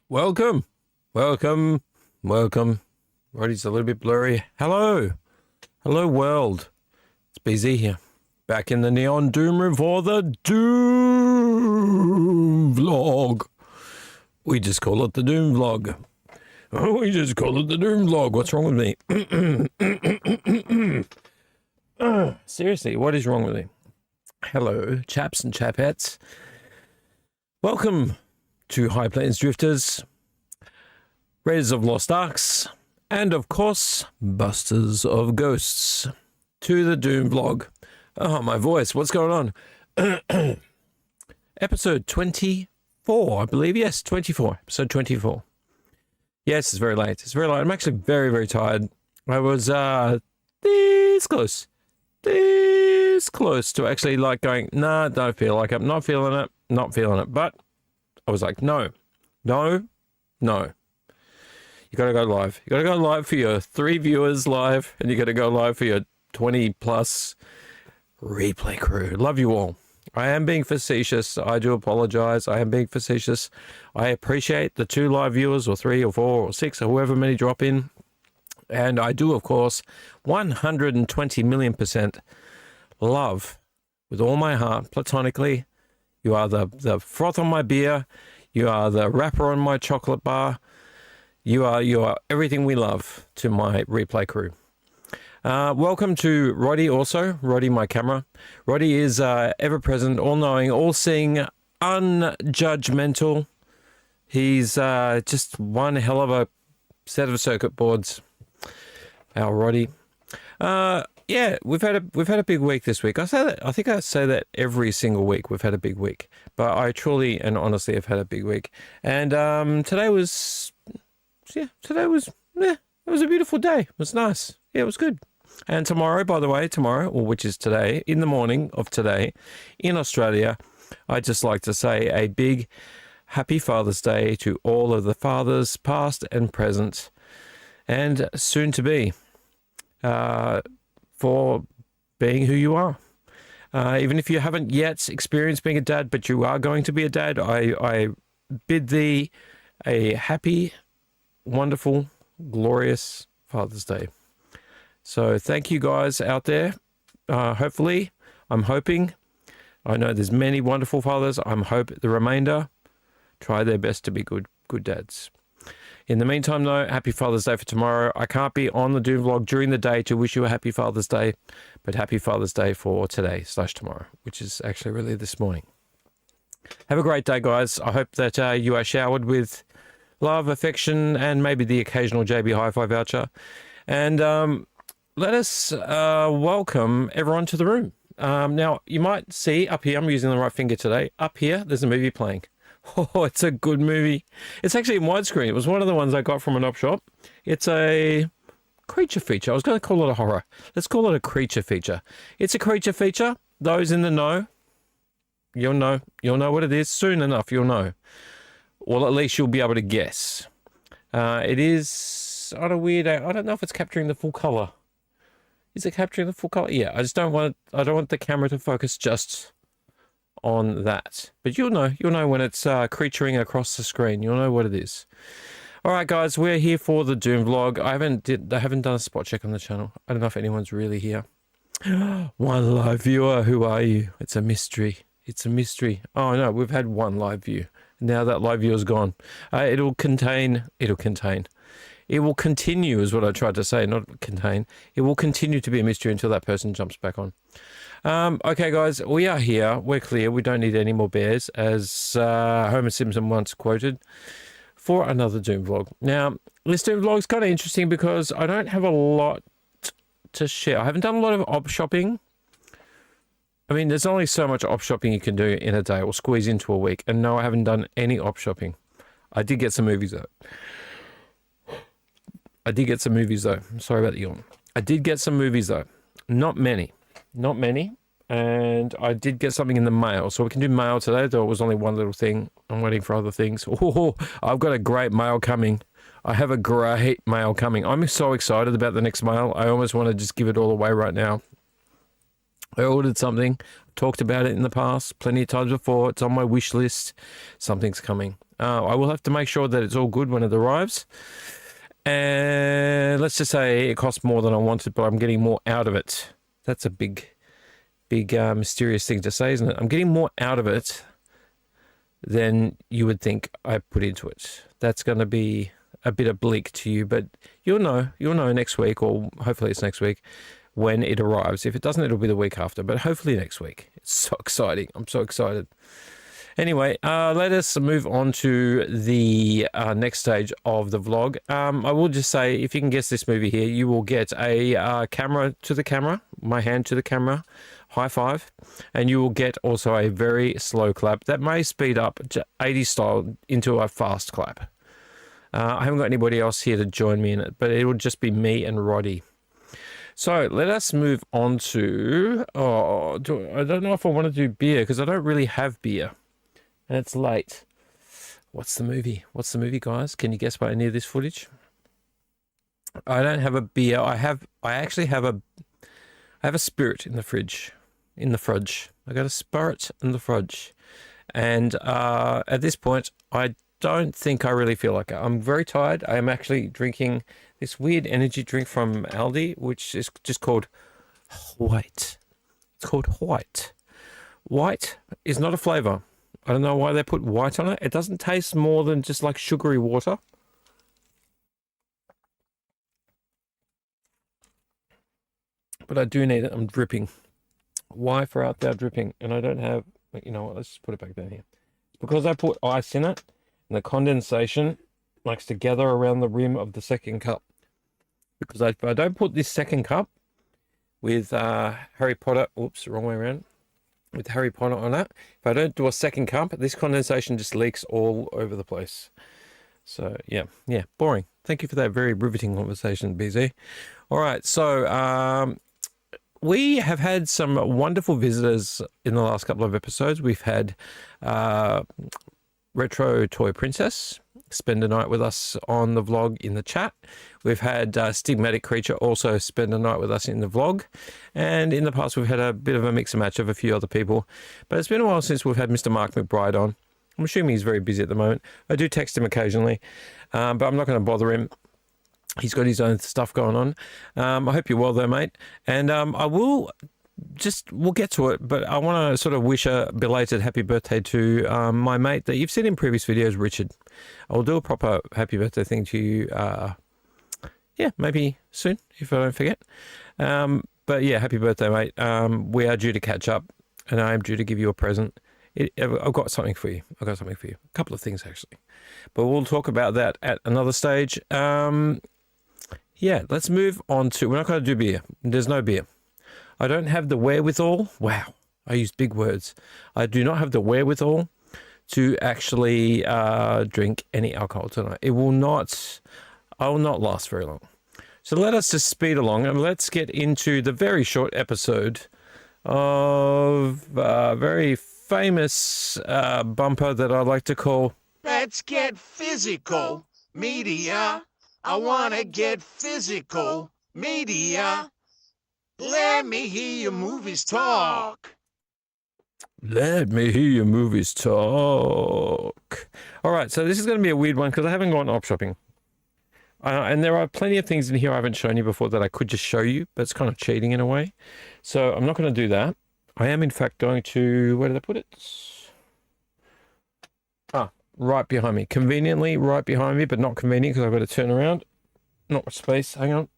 Welcome, welcome. Roddy's a little bit blurry. Hello world. It's BZ here. Back in the neon doom room for the Doom vlog. We just call it the Doom vlog. What's wrong with me? Seriously, what is wrong with me? Hello, chaps and chapettes. Welcome to High Plains Drifters, Raiders of Lost Arks, and of course, Busters of Ghosts, to the Doom vlog. Oh, my voice, what's going on? Episode 24, I believe. Yes, 24. Episode 24. Yes, it's very late. I'm actually very, very tired. I was this close to actually like going, nah, don't feel like it. Not feeling it. But I was like, no. You got to go live. You got to go live for your 3 viewers live, and you got to go live for your 20 plus replay crew. Love you all. I am being facetious. I do apologize. I am being facetious. I appreciate the 2 live viewers, or 3 or 4 or 6 or however many drop in. And I do, of course, 120 million% love with all my heart, platonically. You are the froth on my beer. You are the wrapper on my chocolate bar. You are everything we love to my replay crew. Welcome to Roddy also. Roddy, my camera. Roddy is ever-present, all-knowing, all-seeing, unjudgmental. He's just one hell of a set of circuit boards. Our Roddy. Yeah, we've had a big week this week. I think I say that every single week. We've had a big week, but I truly and honestly have had a big week. And today was a beautiful day. It was nice. Yeah, it was good. And tomorrow, by the way, or which is today, in the morning of today, in Australia, I'd just like to say a big happy Father's Day to all of the fathers, past and present, and soon to be. For being who you are. Even if you haven't yet experienced being a dad, but you are going to be a dad, I bid thee a happy, wonderful, glorious Father's Day. So thank you guys out there. Hopefully, I'm hoping, I know there's many wonderful fathers. Hope the remainder try their best to be good dads. In the meantime, though, happy Father's Day for tomorrow. I can't be on the Doom vlog during the day to wish you a happy Father's Day, but happy Father's Day for today/tomorrow, which is actually really this morning. Have a great day, guys. I hope that you are showered with love, affection, and maybe the occasional JB Hi-Fi voucher. And let us welcome everyone to the room. Now, you might see up here, I'm using the right finger today. Up here, there's a movie playing. Oh, it's a good movie. It's actually in widescreen. It was one of the ones I got from an op shop. It's a creature feature. I was going to call it a horror. Let's call it a creature feature. It's a creature feature. Those in the know, you'll know what it is. Soon enough, you'll know. Well, at least you'll be able to guess. It is on a weird, I don't know if it's capturing the full color. Is it capturing the full color? Yeah, I don't want the camera to focus just on that, but you'll know when it's creaturing across the screen. You'll know what it is. All right, guys, we're here for the Doom vlog. I haven't done a spot check on the channel. I don't know if anyone's really here. One live viewer. Who are you? It's a mystery. Oh no, we've had one live view. Now that live viewer's gone. It will continue, is what I tried to say, not contain. It will continue to be a mystery until that person jumps back on. Okay, guys, we are here. We're clear. We don't need any more bears, as Homer Simpson once quoted, for another Doom vlog. Now, this Doom vlog is kind of interesting because I don't have a lot to share. I haven't done a lot of op shopping. I mean, there's only so much op shopping you can do in a day or squeeze into a week. And no, I haven't done any op shopping. I did get some movies, though. I'm sorry about the yawn. I did get some movies, though. Not many. And I did get something in the mail. So we can do mail today, though it was only one little thing. I'm waiting for other things. Oh, I've got a great mail coming. I have a great mail coming. I'm so excited about the next mail. I almost want to just give it all away right now. I ordered something, talked about it in the past, plenty of times before. It's on my wish list. Something's coming. I will have to make sure that it's all good when it arrives. And let's just say it costs more than I wanted, but I'm getting more out of it. That's a big mysterious thing to say, isn't it? I'm getting more out of it than you would think I put into it. That's going to be a bit oblique to you, but you'll know next week, or hopefully it's next week when it arrives. If it doesn't, it'll be the week after, but hopefully next week. It's so exciting. I'm so excited. Anyway, let us move on to the next stage of the vlog. I will just say, if you can guess this movie here, you will get a camera to the camera, my hand to the camera, high five, and you will get also a very slow clap that may speed up 80 style into a fast clap. I haven't got anybody else here to join me in it, but it will just be me and Roddy. So let us move on to, I don't know if I want to do beer because I don't really have beer. And it's late. What's the movie? What's the movie, guys? Can you guess by any of this footage? I don't have a beer. I have a spirit in the fridge. In the fridge. I got a spirit in the fridge. And at this point, I don't think I really feel like it. I'm very tired. I am actually drinking this weird energy drink from Aldi, which is just called White. It's called White. White is not a flavor. I don't know why they put white on it. It doesn't taste more than just like sugary water. But I do need it. I'm dripping. Why for out there dripping? And I don't have, you know what, let's just put it back down here. It's because I put ice in it and the condensation likes to gather around the rim of the second cup. Because if I don't put this second cup with Harry Potter, oops, wrong way around. With Harry Potter on it, if I don't do a second cup, this condensation just leaks all over the place. So yeah, boring. Thank you for that very riveting conversation, BZ. All right, so we have had some wonderful visitors in the last couple of episodes. We've had Retro Toy Princess spend a night with us on the vlog in the chat. We've had Stigmatic Creature also spend a night with us in the vlog. And in the past, we've had a bit of a mix and match of a few other people. But it's been a while since we've had Mr. Mark McBride on. I'm assuming he's very busy at the moment. I do text him occasionally, but I'm not going to bother him. He's got his own stuff going on. I hope you're well there, mate. And we'll get to it, but I want to sort of wish a belated happy birthday to my mate that you've seen in previous videos, Richard. I'll do a proper happy birthday thing to you, maybe soon, if I don't forget. But yeah, happy birthday, mate. We are due to catch up, and I am due to give you a present. I've got something for you. A couple of things, actually. But we'll talk about that at another stage. Let's move on to... We're not going to do beer. There's no beer. I don't have the wherewithal. Wow, I use big words. I do not have the wherewithal to actually drink any alcohol tonight. I will not last very long. So let us just speed along and let's get into the very short episode of a very famous bumper that I like to call Let's Get Physical Media. I wanna get physical media. Let me hear your movies talk. Let me hear your movies talk. All right, so this is going to be a weird one because I haven't gone op shopping. And there are plenty of things in here I haven't shown you before that I could just show you, but it's kind of cheating in a way. So I'm not going to do that. I am, in fact, going to... Where did I put it? Right behind me. Conveniently right behind me, but not convenient because I've got to turn around. Not much space. Hang on.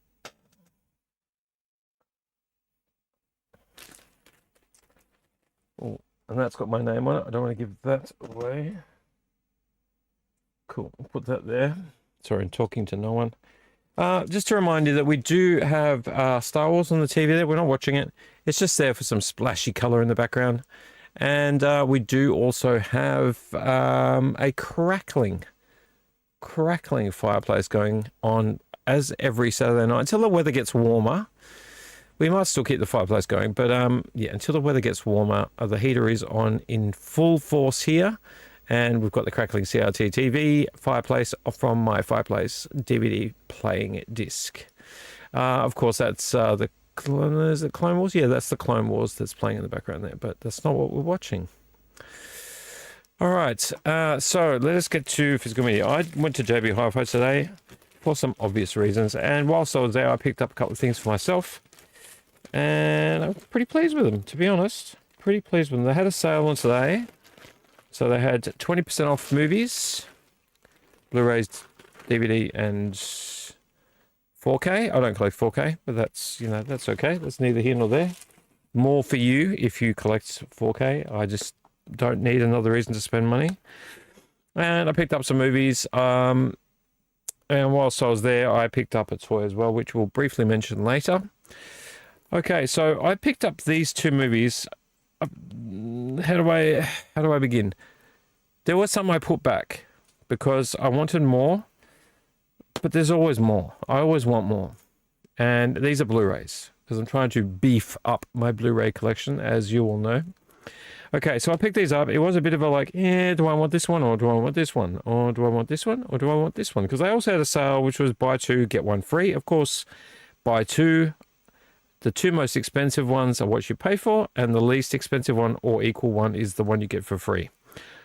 Oh, and that's got my name on it. I don't want to give that away. Cool. I'll put that there. Sorry, I'm talking to no one. Just to remind you that we do have Star Wars on the TV there. We're not watching it. It's just there for some splashy color in the background. And we do also have a crackling fireplace going on as every Saturday night until the weather gets warmer. We might still keep the fireplace going, but until the weather gets warmer, the heater is on in full force here. And we've got the crackling CRT TV fireplace from my fireplace DVD playing disc. Of course, that's is it Clone Wars? Yeah, that's the Clone Wars that's playing in the background there, but that's not what we're watching. All right, so let us get to physical media. I went to JB Hi-Fi today for some obvious reasons, and whilst I was there, I picked up a couple of things for myself, and I'm pretty pleased with them, to be honest. Pretty pleased with them. They had a sale on today, so they had 20% off movies, Blu-rays, DVD, and 4K. I don't collect 4K, but that's, you know, that's okay. That's neither here nor there. More for you if you collect 4K. I just don't need another reason to spend money. And I picked up some movies. And whilst I was there, I picked up a toy as well, which we'll briefly mention later. Okay, so I picked up these two movies. How do I begin? There was some I put back because I wanted more, but there's always more. I always want more. And these are Blu-rays because I'm trying to beef up my Blu-ray collection, as you all know. Okay, so I picked these up. It was a bit of a like, do I want this one or do I want this one? Or do I want this one or do I want this one? Because they also had a sale which was buy two, get one free. Of course, buy two. The two most expensive ones are what you pay for, and the least expensive one or equal one is the one you get for free.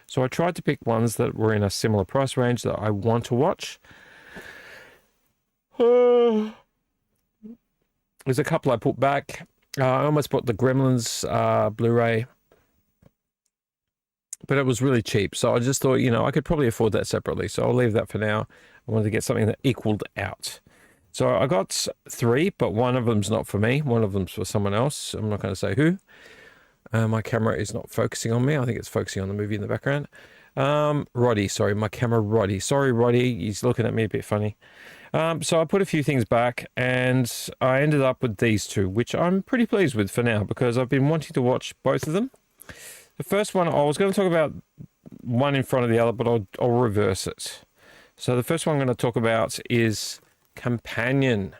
So I tried to pick ones that were in a similar price range that I want to watch. There's a couple I put back. I almost bought the Gremlins Blu-ray, but it was really cheap. So I just thought, you know, I could probably afford that separately. So I'll leave that for now. I wanted to get something that equaled out. So I got three, but one of them's not for me. One of them's for someone else. I'm not going to say who. My camera is not focusing on me. I think it's focusing on the movie in the background. Roddy, sorry, my camera Roddy. Sorry, Roddy, he's looking at me a bit funny. So I put a few things back, and I ended up with these two, which I'm pretty pleased with for now because I've been wanting to watch both of them. The first one, I was going to talk about one in front of the other, but I'll reverse it. So the first one I'm going to talk about is Companion.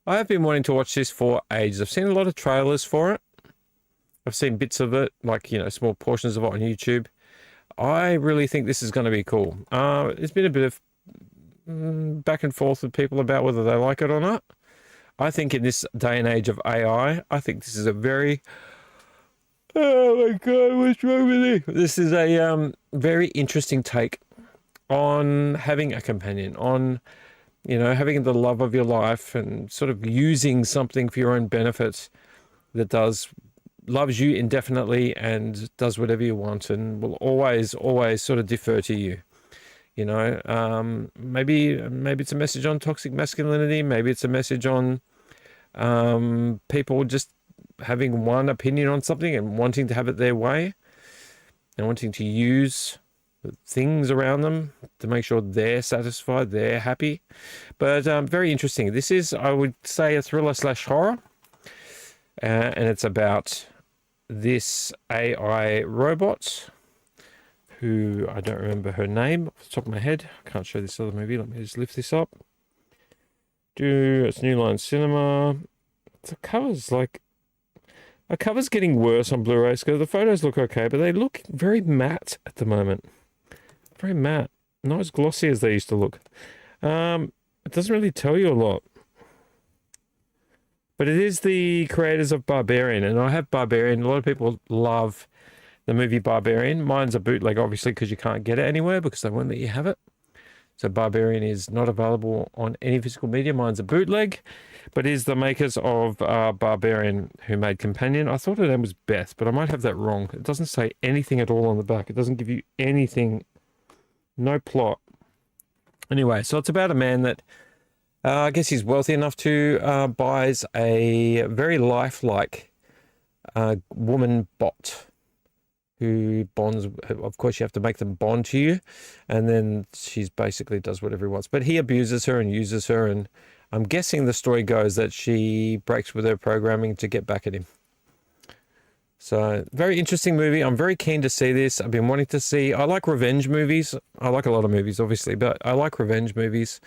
I have been wanting to watch this for ages. I've seen a lot of trailers for it. I've seen bits of it, like, you know, small portions of it on YouTube. I really think this is going to be cool. There's been a bit of back and forth with people about whether they like it or not. I think in this day and age of AI, I think this is a very... Oh my God, what's wrong with me? This is a very interesting take on having a companion, on, you know, having the love of your life and sort of using something for your own benefit that loves you indefinitely and does whatever you want and will always sort of defer to you. You know, maybe it's a message on toxic masculinity. Maybe it's a message on people just having one opinion on something and wanting to have it their way and wanting to use things around them to make sure they're satisfied, they're happy. But very interesting. This is, I would say, a thriller/horror, and it's about this AI robot who I don't remember her name off the top of my head. I can't show this other movie. Let me just lift this up. It's New Line Cinema. The cover's getting worse on Blu-rays because the photos look okay, but they look very matte at the moment. Very matte. Not as glossy as they used to look. It doesn't really tell you a lot. But it is the creators of Barbarian, and I have Barbarian. A lot of people love the movie Barbarian. Mine's a bootleg, obviously, because you can't get it anywhere because they won't let you have it. So Barbarian is not available on any physical media. Mine's a bootleg, but it is the makers of Barbarian who made Companion. I thought her name was Beth, but I might have that wrong. It doesn't say anything at all on the back. It doesn't give you anything, no plot. Anyway, so it's about a man that I guess he's wealthy enough to buys a very lifelike woman bot who bonds. Of course, you have to make them bond to you, and then she's basically does whatever he wants. But he abuses her and uses her, and I'm guessing the story goes that she breaks with her programming to get back at him. So, very interesting movie. I'm very keen to see this. I've been wanting to see... I like revenge movies. I like a lot of movies, obviously, but I like revenge movies.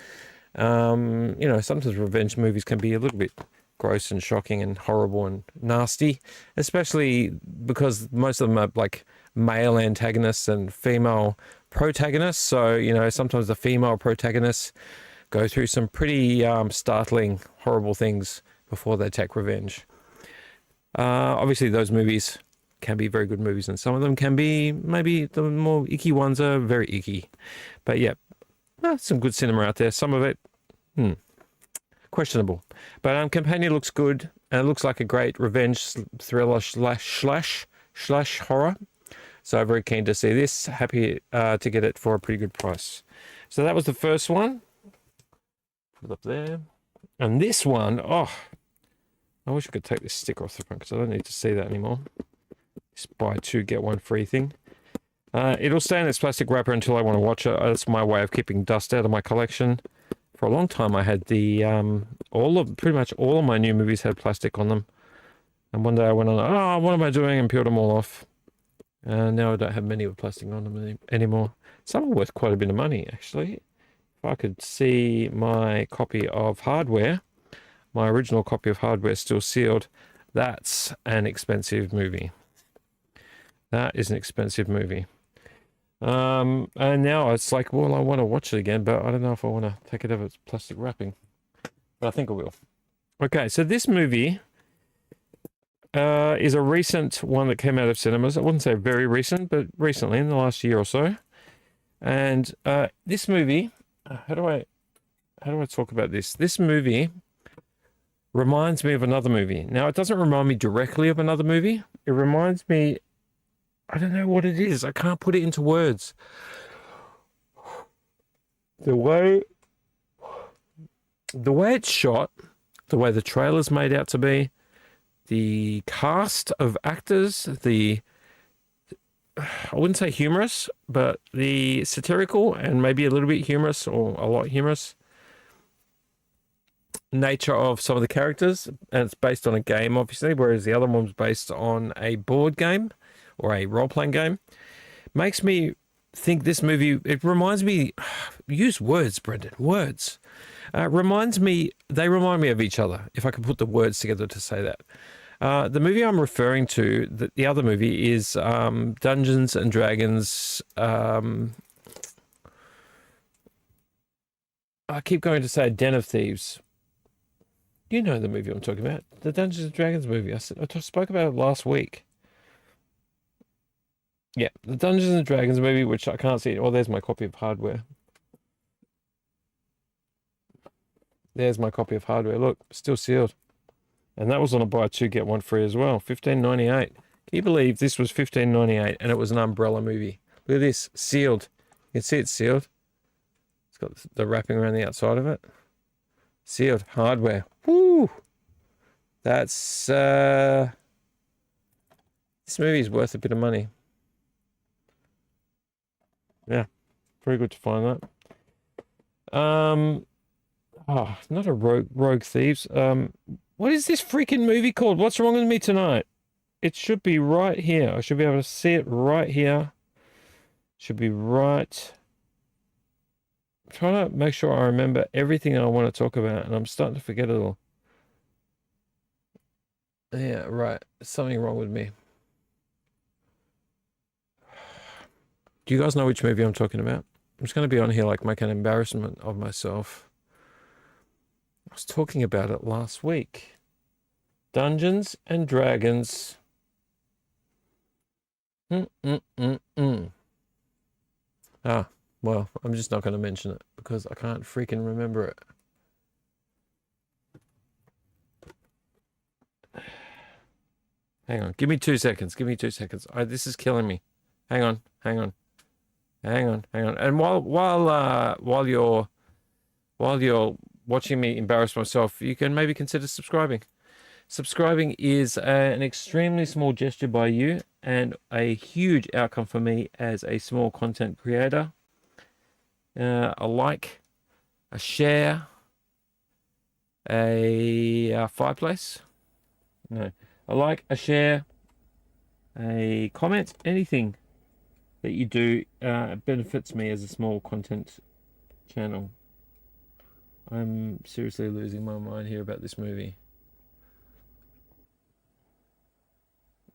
You know, sometimes revenge movies can be a little bit gross and shocking and horrible and nasty, especially because most of them are like male antagonists and female protagonists. So, you know, sometimes the female protagonists go through some pretty startling, horrible things before they take revenge. Obviously, those movies can be very good movies, and some of them can be, maybe the more icky ones are very icky. But yeah, some good cinema out there. Some of it, questionable. But Companion looks good, and it looks like a great revenge thriller slash horror. So very keen to see this. Happy to get it for a pretty good price. So that was the first one. Put it up there. And this one, oh, I wish I could take this sticker off the front because I don't need to see that anymore. This buy two, get one free thing. It'll stay in its plastic wrapper until I want to watch it. That's my way of keeping dust out of my collection. For a long time, I had the pretty much all of my new movies had plastic on them. And one day I went on, oh, what am I doing? And peeled them all off. Now I don't have many with plastic on them anymore. Some are worth quite a bit of money, actually. If I could see my copy of Hardware, my original copy of Hardware still sealed, that's an expensive movie. That is an expensive movie. And now it's like, well, I want to watch it again, but I don't know if I want to take it out of its plastic wrapping. But I think I will. Okay, so this movie is a recent one that came out of cinemas. I wouldn't say very recent, but recently, in the last year or so. And this movie, how do I talk about this? This movie reminds me of another movie. Now, it doesn't remind me directly of another movie. It reminds me, I don't know what it is. I can't put it into words. The way it's shot, the way the trailer's made out to be, the cast of actors, I wouldn't say humorous, but the satirical and maybe a little bit humorous or a lot humorous nature of some of the characters. And it's based on a game, obviously, whereas the other one was based on a board game or a role-playing game. Makes me think this movie, it reminds me, use words, Brendan, words. They remind me of each other, if I can put the words together to say that. The movie I'm referring to, the other movie, is Dungeons and Dragons. I keep going to say Den of Thieves. You know the movie I'm talking about, the Dungeons and Dragons movie. I spoke about it last week. Yeah, the Dungeons and Dragons movie, which I can't see. Oh, there's my copy of Hardware. There's my copy of Hardware. Look, still sealed. And that was on a buy two, get one free as well. $15.98. Can you believe this was $15.98 and it was an umbrella movie? Look at this, sealed. You can see it's sealed. It's got the wrapping around the outside of it. Sealed. Hardware. Woo! That's... this movie is worth a bit of money. Yeah, pretty good to find that. Not a Rogue Thieves. What is this freaking movie called? What's wrong with me tonight? It should be right here. I should be able to see it right here. Should be right. I'm trying to make sure I remember everything I want to talk about, and I'm starting to forget it all. Yeah, right. There's something wrong with me. Do you guys know which movie I'm talking about? I'm just going to be on here like make an embarrassment of myself. I was talking about it last week. Dungeons and Dragons. Ah, well, I'm just not going to mention it because I can't freaking remember it. Hang on. Give me 2 seconds. Give me 2 seconds. This is killing me. Hang on. And while you're watching me embarrass myself, you can maybe consider subscribing. Subscribing is an extremely small gesture by you and a huge outcome for me as a small content creator. A like, a share, a fireplace. No, a like, a share, a comment, anything that you do benefits me as a small content channel. I'm seriously losing my mind here about this movie.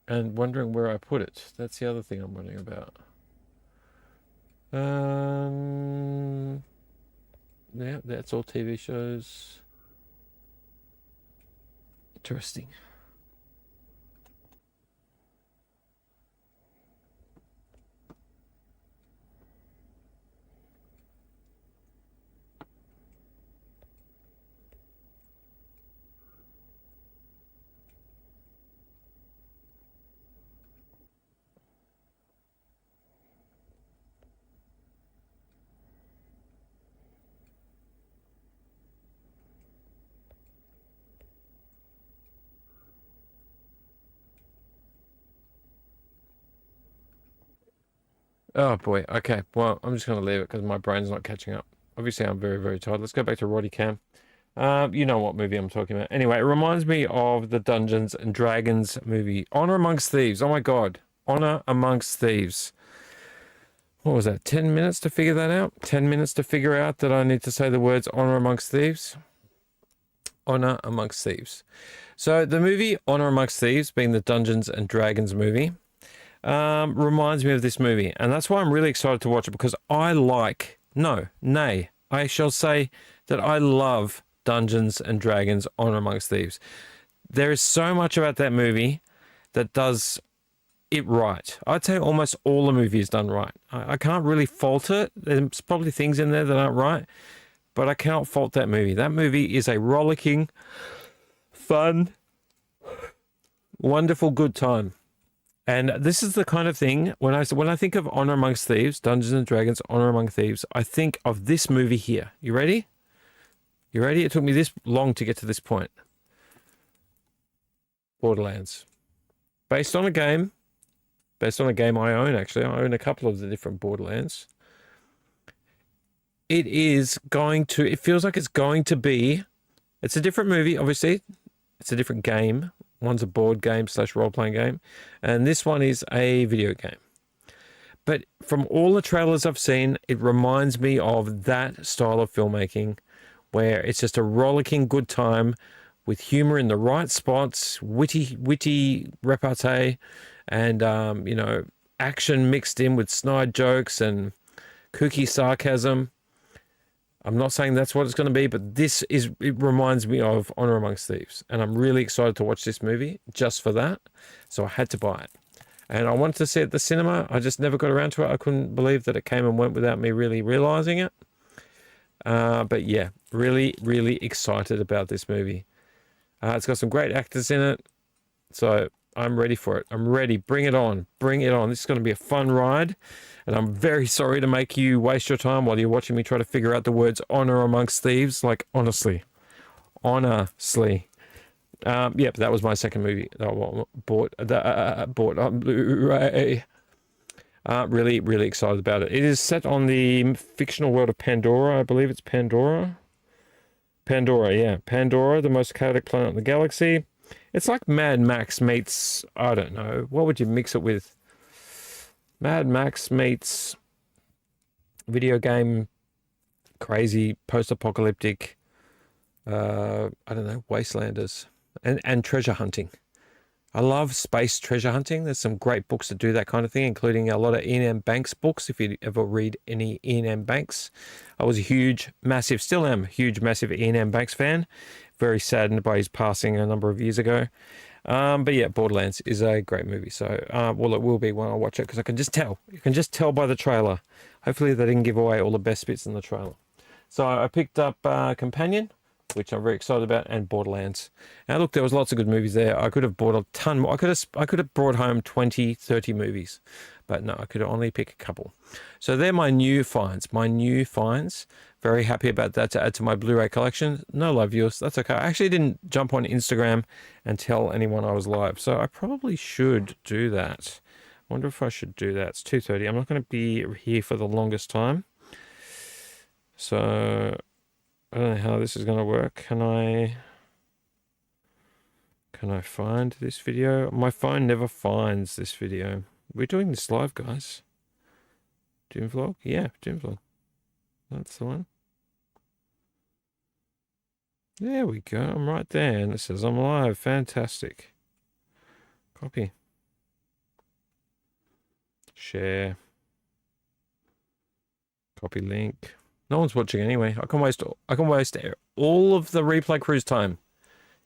And wondering where I put it. That's the other thing I'm wondering about. Yeah, that's all TV shows. Interesting. Oh boy. Okay. Well, I'm just gonna leave it because my brain's not catching up. Obviously, I'm very, very tired. Let's go back to Roddy Cam. You know what movie I'm talking about. Anyway, it reminds me of the Dungeons and Dragons movie, Honor Amongst Thieves. Oh my God, Honor Amongst Thieves. What was that? 10 minutes to figure that out. 10 minutes to figure out that I need to say the words Honor Amongst Thieves. Honor Amongst Thieves. So the movie Honor Amongst Thieves, being the Dungeons and Dragons movie, reminds me of this movie, and that's why I'm really excited to watch it because I shall say that I love Dungeons and Dragons Honor Amongst Thieves. There is so much about that movie that does it right. I'd say almost all the movie is done right. I can't really fault it. There's probably things in there that aren't right, but I cannot fault that movie. That movie is a rollicking, fun, wonderful, good time. And this is the kind of thing when I think of Honor Amongst Thieves, Dungeons and Dragons, Honor Among Thieves, I think of this movie here. You ready? You ready? It took me this long to get to this point. Borderlands. Based on a game I own, actually. I own a couple of the different Borderlands. It feels like it's going to be, it's a different movie, obviously. It's a different game. One's a board game / role-playing game. And this one is a video game. But from all the trailers I've seen, it reminds me of that style of filmmaking where it's just a rollicking good time with humor in the right spots, witty repartee, and, action mixed in with snide jokes and kooky sarcasm. I'm not saying that's what it's going to be, but it reminds me of Honor Amongst Thieves. And I'm really excited to watch this movie just for that. So I had to buy it. And I wanted to see it at the cinema. I just never got around to it. I couldn't believe that it came and went without me really realizing it. But yeah, really, really excited about this movie. It's got some great actors in it. So I'm ready for it. I'm ready. Bring it on. Bring it on. This is going to be a fun ride. And I'm very sorry to make you waste your time while you're watching me try to figure out the words Honor Amongst Thieves. Like, honestly. Honestly. But that was my second movie that I bought on Blu-ray. Really, really excited about it. It is set on the fictional world of Pandora. I believe it's Pandora. Pandora, yeah. Pandora, the most chaotic planet in the galaxy. It's like Mad Max meets, I don't know, what would you mix it with? Mad Max meets video game, crazy, post-apocalyptic, I don't know, wastelanders, and treasure hunting. I love space treasure hunting. There's some great books that do that kind of thing, including a lot of Ian M. Banks books, if you ever read any Ian M. Banks. I was a huge, massive, still am a huge, massive Ian M. Banks fan. Very saddened by his passing a number of years ago. But yeah, Borderlands is a great movie. So, well, it will be when I watch it because I can just tell. You can just tell by the trailer. Hopefully they didn't give away all the best bits in the trailer. So I picked up Companion, which I'm very excited about, and Borderlands. Now, look, there was lots of good movies there. I could have bought a ton more. I could have brought home 20, 30 movies. But no, I could only pick a couple. So they're my new finds. Very happy about that to add to my Blu-ray collection. No live viewers, that's okay. I actually didn't jump on Instagram and tell anyone I was live, so I probably should do that. I wonder if I should do that. It's 2:30. I'm not going to be here for the longest time. So I don't know how this is going to work. Can I find this video? My phone never finds this video. We're doing this live, guys. Doom vlog? Yeah, Doom vlog. That's the one. There we go. I'm right there. And it says I'm live. Fantastic. Copy. Share. Copy link. No one's watching anyway. I can waste all of the replay crew's time.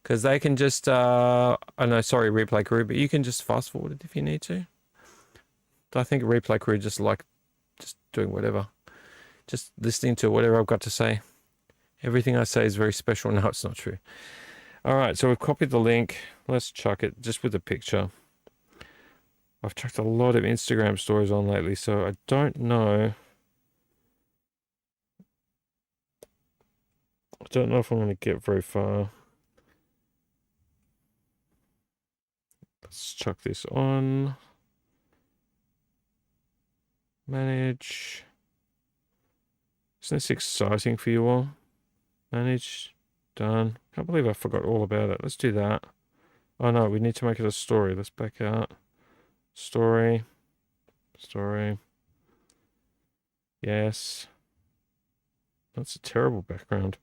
Because they can just, oh no, sorry, replay crew, but you can just fast forward it if you need to. I think replay crew just doing whatever. Just listening to whatever I've got to say. Everything I say is very special. No, it's not true. All right, so we've copied the link. Let's chuck it just with a picture. I've chucked a lot of Instagram stories on lately, so I don't know. I don't know if I'm going to get very far. Let's chuck this on. Manage. Isn't this exciting for you all? Manage. Done. Can't believe I forgot all about it. Let's do that. Oh no, we need to make it a story. Let's back out. Story. Story. Yes. That's a terrible background.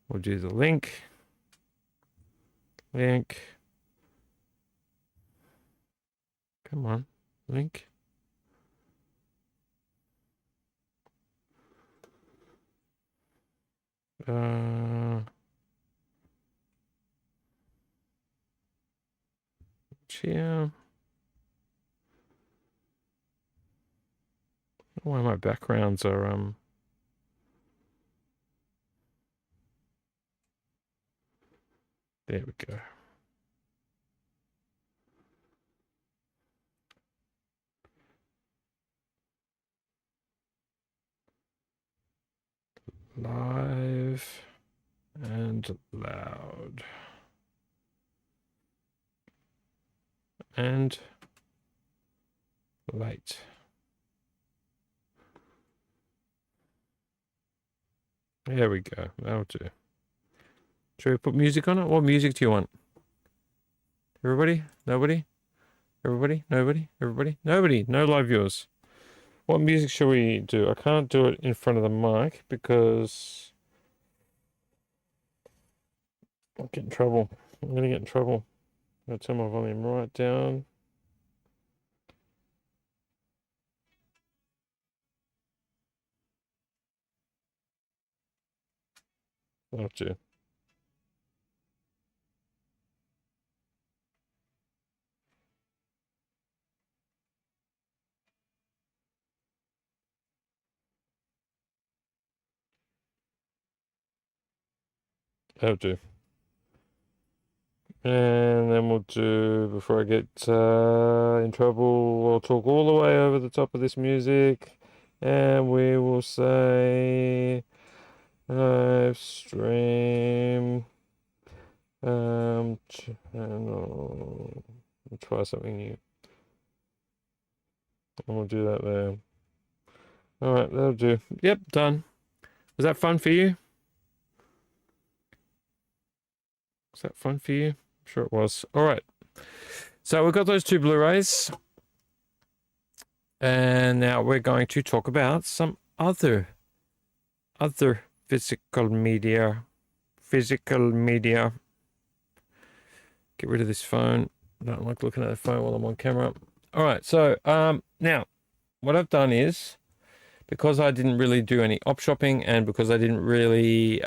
We'll do the link. Link. Come on. Link. Yeah. Why my backgrounds are there we go. Live and loud. And late. There we go. That'll do. Should we put music on it? What music do you want? Everybody? Nobody? Everybody? Nobody? Everybody? Nobody? No live viewers. What music should we do? I can't do it in front of the mic because I'll get in trouble. I'm going to get in trouble. I'm going to turn my volume right down. That'll do. That'll do. And then we'll do, before I get in trouble, we'll talk all the way over the top of this music. And we will say live stream channel. We'll try something new. And we'll do that there. All right, that'll do. Yep, done. Was that fun for you? Was that fun for you? I'm sure it was. All right. So we've got those two Blu-rays. And now we're going to talk about some other physical media. Get rid of this phone. I don't like looking at the phone while I'm on camera. All right. So now what I've done is, because I didn't really do any op shopping and because I didn't really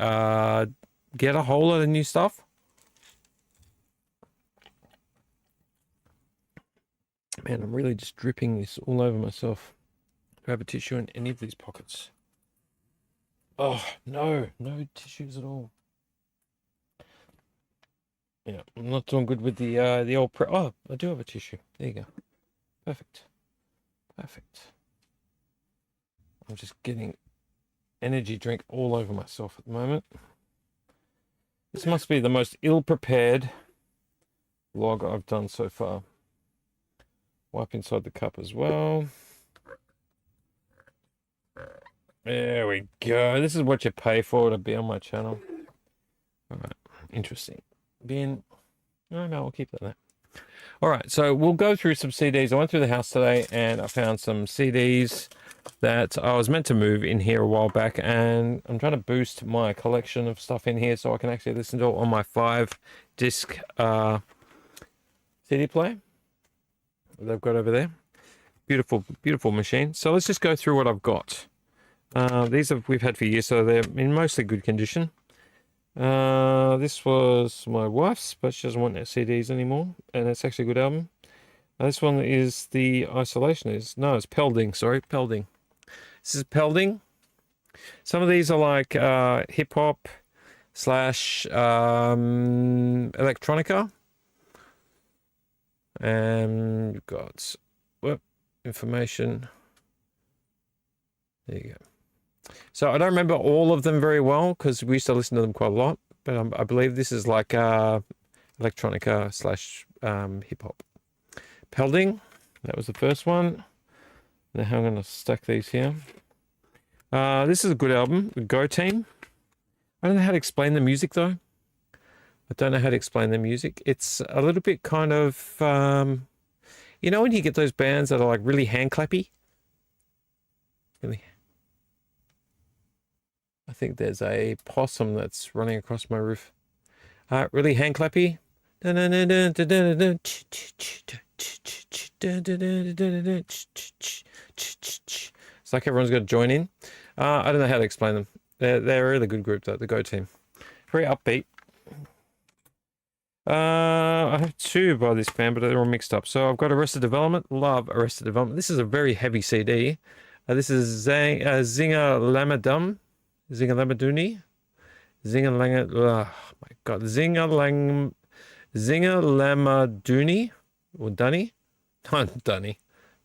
get a whole lot of new stuff, man, I'm really just dripping this all over myself. Do I have a tissue in any of these pockets? Oh, no tissues at all. Yeah, I'm not doing good with the old oh, I do have a tissue. There you go. Perfect. I'm just getting energy drink all over myself at the moment. This must be the most ill-prepared vlog I've done so far. Wipe inside the cup as well. There we go. This is what you pay for to be on my channel. All right, interesting. Bin. No, I'll keep that there. All right, so we'll go through some CDs. I went through the house today and I found some CDs that I was meant to move in here a while back, and I'm trying to boost my collection of stuff in here so I can actually listen to it on my 5-disc CD player they've got over there. Beautiful machine. So let's just go through what I've got. These we've had for years, so they're in mostly good condition. This was my wife's, but she doesn't want their CDs anymore, and it's actually a good album. This one is the Isolationist. No, it's Pelding. Sorry, Pelding. This is Pelding. Some of these are like hip hop / electronica. And you've got information. There you go. So I don't remember all of them very well because we used to listen to them quite a lot. But I believe this is like electronica / hip hop. Pelding, that was the first one. Now I'm going to stack these here. This is a good album, the Go Team. I don't know how to explain the music though. I don't know how to explain the music. It's a little bit kind of, you know when you get those bands that are like really hand clappy? Really. I think there's a possum that's running across my roof. Really hand clappy. It's like everyone's got to join in. I don't know how to explain them. They're a really good group though, the Go Team. Very upbeat. I have two by this band, but they're all mixed up. So I've got Arrested Development. Love Arrested Development. This is a very heavy CD. This is Zinga Lamadum. Zinga Lamaduni. Zinga Langa. Oh my god. Zinga Lamaduni. Or Dunny. Not Dunny.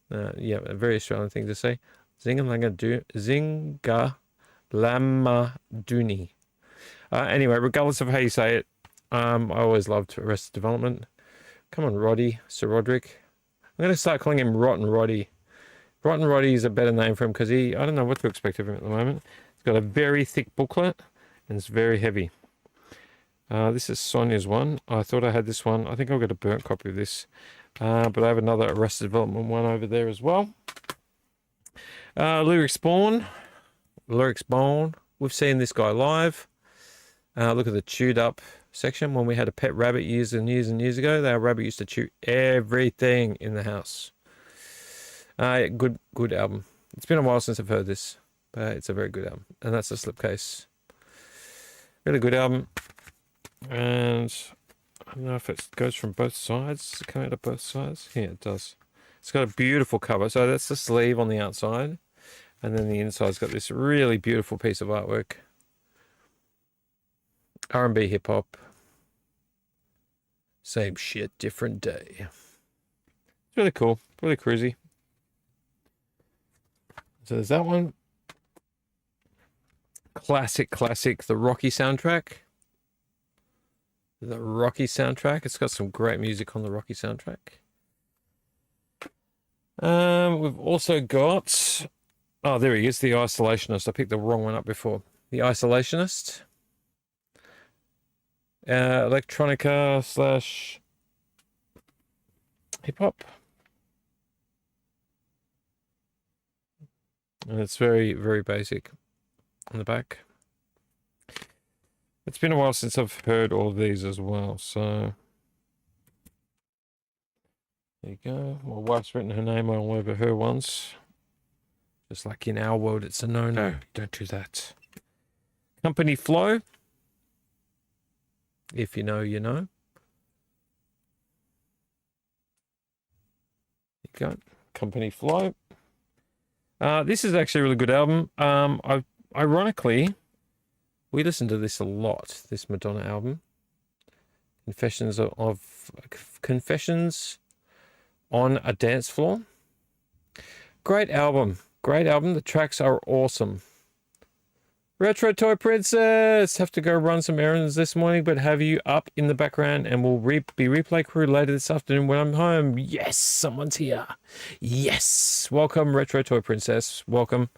Yeah, a very Australian thing to say. Zinga Lamaduni. Anyway, regardless of how you say it, I always loved Arrested Development. Come on, Roddy, Sir Roderick. I'm going to start calling him Rotten Roddy. Rotten Roddy is a better name for him because I don't know what to expect of him at the moment. He's got a very thick booklet and it's very heavy. This is Sonia's one. I thought I had this one. I think I've got a burnt copy of this. But I have another Arrested Development one over there as well. Lyric Spawn. We've seen this guy live. Look at the chewed up section. When we had a pet rabbit years and years and years ago, our rabbit used to chew everything in the house. Good album. It's been a while since I've heard this, but it's a very good album. And that's the slipcase. Really good album. And I don't know if it goes from both sides. Does it come out of both sides? Yeah, it does. It's got a beautiful cover. So that's the sleeve on the outside. And then the inside's got this really beautiful piece of artwork. R&B hip hop. Same shit, different day. It's really cool. Really cruisy. So there's that one. Classic. The Rocky soundtrack. The Rocky soundtrack. It's got some great music on the Rocky soundtrack. We've also got... Oh, there he is, The Isolationist. I picked the wrong one up before. The Isolationist. Electronica / hip hop. And it's very, very basic on the back. It's been a while since I've heard all of these as well, so there you go. My wife's written her name all over her ones. Just like in our world, it's a no-no. Don't do that. Company Flow. If you know, you know. You go. Company Flow. This is actually a really good album. Ironically, we listened to this a lot, this Madonna album. Confessions on a Dance Floor. Great album. The tracks are awesome. Retro Toy Princess! Have to go run some errands this morning, but have you up in the background and we'll be replay crew later this afternoon when I'm home. Yes, someone's here. Yes. Welcome, Retro Toy Princess. Welcome.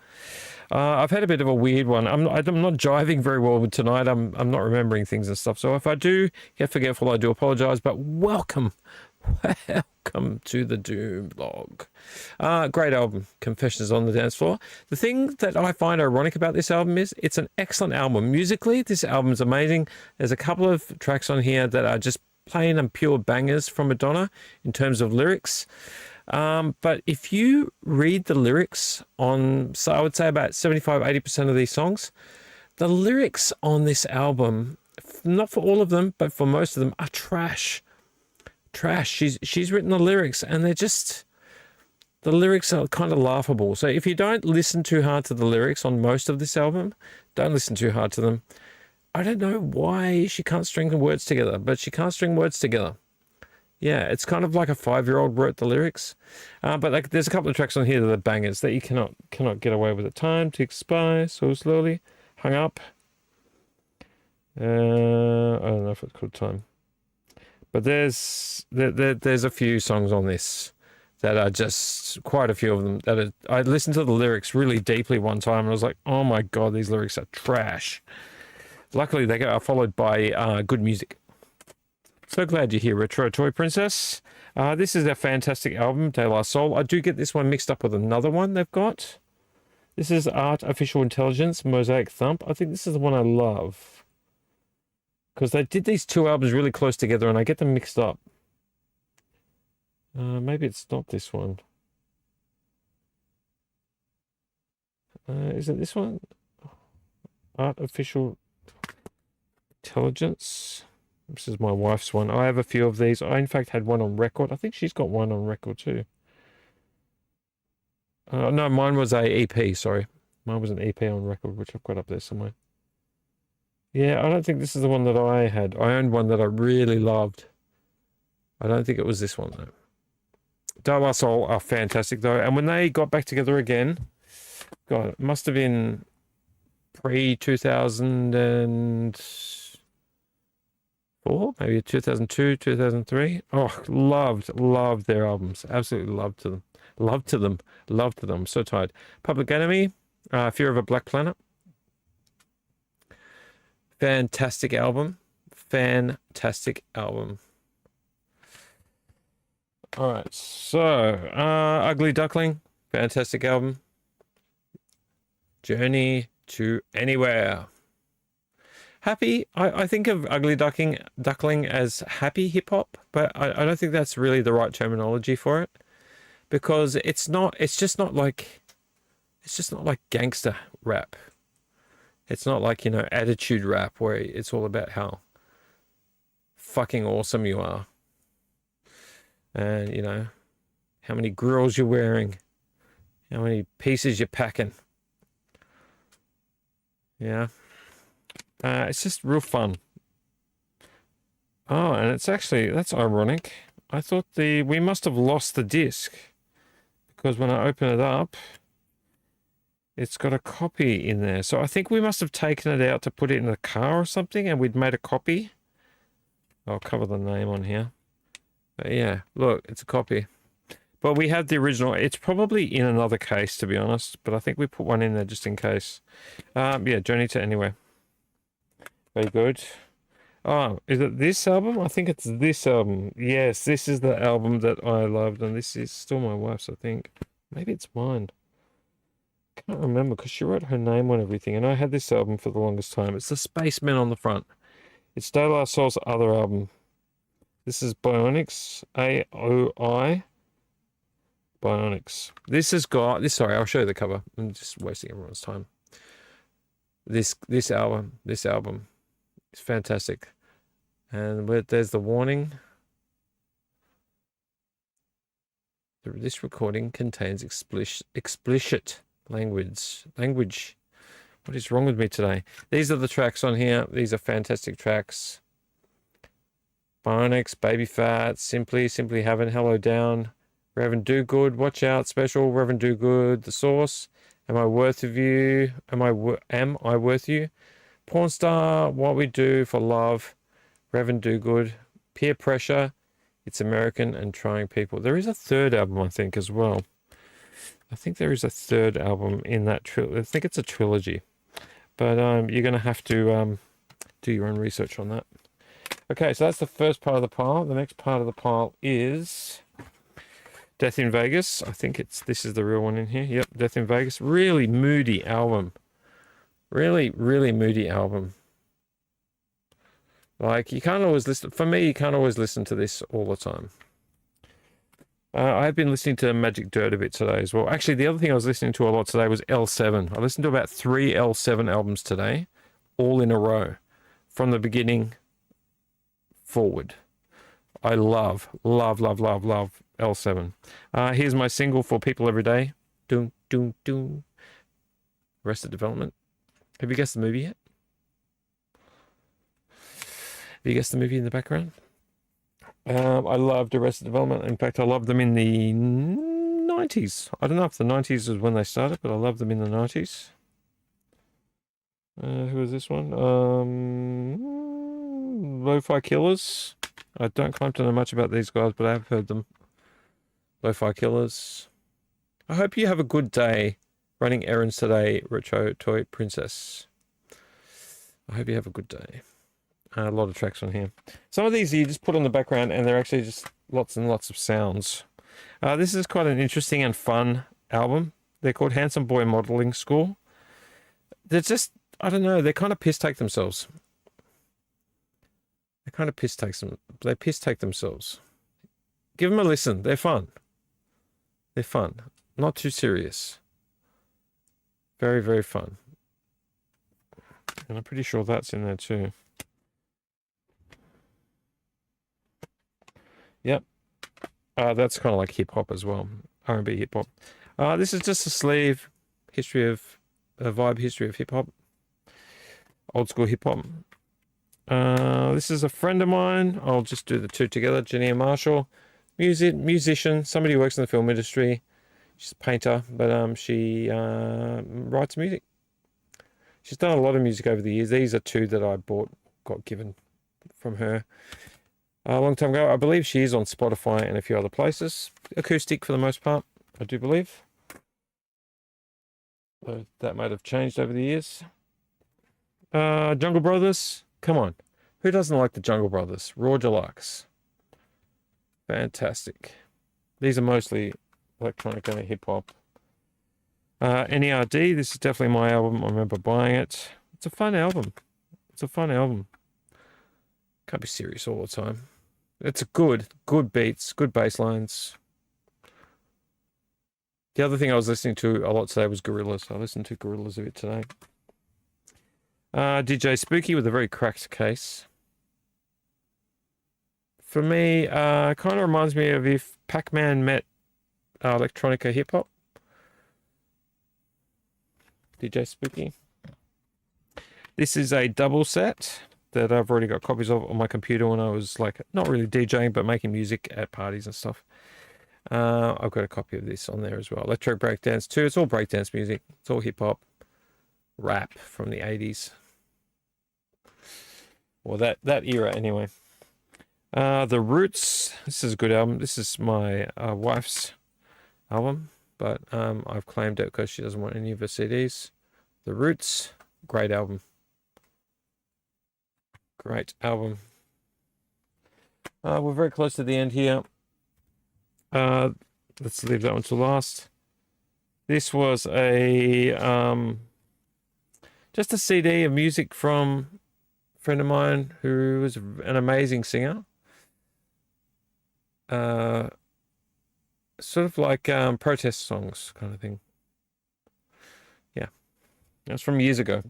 I've had a bit of a weird one. I'm not jiving very well with tonight. I'm not remembering things and stuff. So if I do get forgetful, I do apologize, but welcome. Welcome to the Dooom blog. Great album, Confessions on the Dance Floor. The thing that I find ironic about this album is it's an excellent album. Musically, this album is amazing. There's a couple of tracks on here that are just plain and pure bangers from Madonna in terms of lyrics. But if you read the lyrics on, so I would say about 75-80% of these songs, the lyrics on this album, not for all of them, but for most of them, are trash. She's written the lyrics and the lyrics are kind of laughable. So if you don't listen too hard to the lyrics on most of this album, don't listen too hard to them. I don't know why she can't string the words together, but she can't string words together. Yeah, it's kind of like a 5-year-old wrote the lyrics. But like, there's a couple of tracks on here that are bangers that you cannot get away with it. Time ticks by so slowly. Hung Up. I don't know if it's called Time. But there's a few songs on this that are just quite a few of them that are, I listened to the lyrics really deeply one time and I was like, oh my God, these lyrics are trash. Luckily, they are followed by good music. So glad you're here, Retro Toy Princess. This is a fantastic album, De La Soul. I do get this one mixed up with another one they've got. This is Artificial Intelligence, Mosaic Thump. I think this is the one I love. Because they did these two albums really close together and I get them mixed up. Maybe it's not this one. Is it this one? Artificial Intelligence. This is my wife's one. I have a few of these. I, in fact, had one on record. I think she's got one on record too. No, mine was a EP, sorry. Mine was an EP on record, which I've got up there somewhere. Yeah, I don't think this is the one that I had. I owned one that I really loved. I don't think it was this one, though. De La Soul are fantastic, though. And when they got back together again, God, it must have been pre-2004, maybe 2002, 2003. Oh, loved their albums. Absolutely loved them. I'm so tired. Public Enemy, Fear of a Black Planet. Fantastic album. All right, so Ugly Duckling, fantastic album. Journey to Anywhere. Happy, I think of Ugly Duckling as happy hip hop, but I don't think that's really the right terminology for it, because it's just not like gangster rap. It's not like, attitude rap where it's all about how fucking awesome you are. And, how many grills you're wearing, how many pieces you're packing. Yeah. It's just real fun. Oh, and that's ironic. I thought we must have lost the disc, because when I open it up, it's got a copy in there. So I think we must have taken it out to put it in the car or something, and we'd made a copy. I'll cover the name on here. But yeah, look, it's a copy. But we have the original. It's probably in another case, to be honest. But I think we put one in there just in case. Yeah, Journey to Anywhere. Very good. Oh, is it this album? I think it's this album. Yes, this is the album that I loved. And this is still my wife's, I think. Maybe it's mine. Can't remember, because she wrote her name on everything. And I had this album for the longest time. It's the Spacemen on the front. It's De La Soul's other album. This is Bionics, AOI. Bionics. This has got this. Sorry, I'll show you the cover. I'm just wasting everyone's time. This album is fantastic, and there's the warning. This recording contains explicit language. What is wrong with me today? These are the tracks on here. These are fantastic tracks. Bionics, Baby Fat, Simply Heaven, Hello Down, Reverend Do Good, Watch Out, Special, Reverend Do Good, The Source, Am I Worth of You, Am I Worth You, Porn Star, What We Do for Love, Reverend Do Good, Peer Pressure, It's American, and Trying People. There is a third album, I think, as well. I think there is a third album in that trilogy. I think it's a trilogy. But you're going to have to do your own research on that. Okay, so that's the first part of the pile. The next part of the pile is Death in Vegas. I think this is the real one in here. Yep, Death in Vegas. Really moody album. Really, really moody album. Like, you can't always listen. For me, you can't always listen to this all the time. I've been listening to Magic Dirt a bit today as well. Actually, the other thing I was listening to a lot today was L7. I listened to about 3 L7 albums today, all in a row, from the beginning forward. I love L7. Here's my single for People Every Day. Doom, doom, doom. Arrested Development. Have you guessed the movie yet? Have you guessed the movie in the background? I loved Arrested Development. In fact, I loved them in the 90s. I don't know if the 90s was when they started, but I loved them in the 90s. Who is this one? Lo-Fi Killers. I don't claim to know much about these guys, but I have heard them. Lo-Fi Killers. I hope you have a good day running errands today, Retro Toy Princess. I hope you have a good day. A lot of tracks on here. Some of these you just put on the background and they're actually just lots and lots of sounds. This is quite an interesting and fun album. They're called Handsome Boy Modeling School. They're just, I don't know, they kind of piss take themselves. They piss take themselves. Give them a listen. They're fun. They're fun. Not too serious. Very, very fun. And I'm pretty sure that's in there too. Yep. That's kind of like hip hop as well. R&B hip hop. This is just a sleeve. Vibe history of hip hop. Old school hip hop. This is a friend of mine. I'll just do the two together. Janine Marshall. Musician. Somebody who works in the film industry. She's a painter, but she writes music. She's done a lot of music over the years. These are two that I got given from her a long time ago. I believe she is on Spotify and a few other places. Acoustic for the most part, I do believe. So that might have changed over the years. Jungle Brothers. Come on. Who doesn't like the Jungle Brothers? Raw Deluxe. Fantastic. These are mostly electronic and hip hop. NERD. This is definitely my album. I remember buying it. It's a fun album. Can't be serious all the time. It's a good beats, good bass lines. The other thing I was listening to a lot today was Gorillaz. I listened to Gorillaz a bit today. DJ Spooky with a very cracked case. For me, kind of reminds me of if Pac-Man met electronica hip-hop. DJ Spooky. This is a double set that I've already got copies of on my computer when I was like not really DJing but making music at parties and stuff. I've got a copy of this on there as well. Electro Breakdance 2. It's all breakdance music. It's all hip hop, rap from the 80s. Or that era anyway. The Roots. This is a good album. This is my wife's album, but I've claimed it because she doesn't want any of her CDs. The Roots. Great album. Great album. We're very close to the end here. Let's leave that one to last. This was a just a CD of music from a friend of mine who was an amazing singer. Sort of like protest songs kind of thing. Yeah, that's from years ago.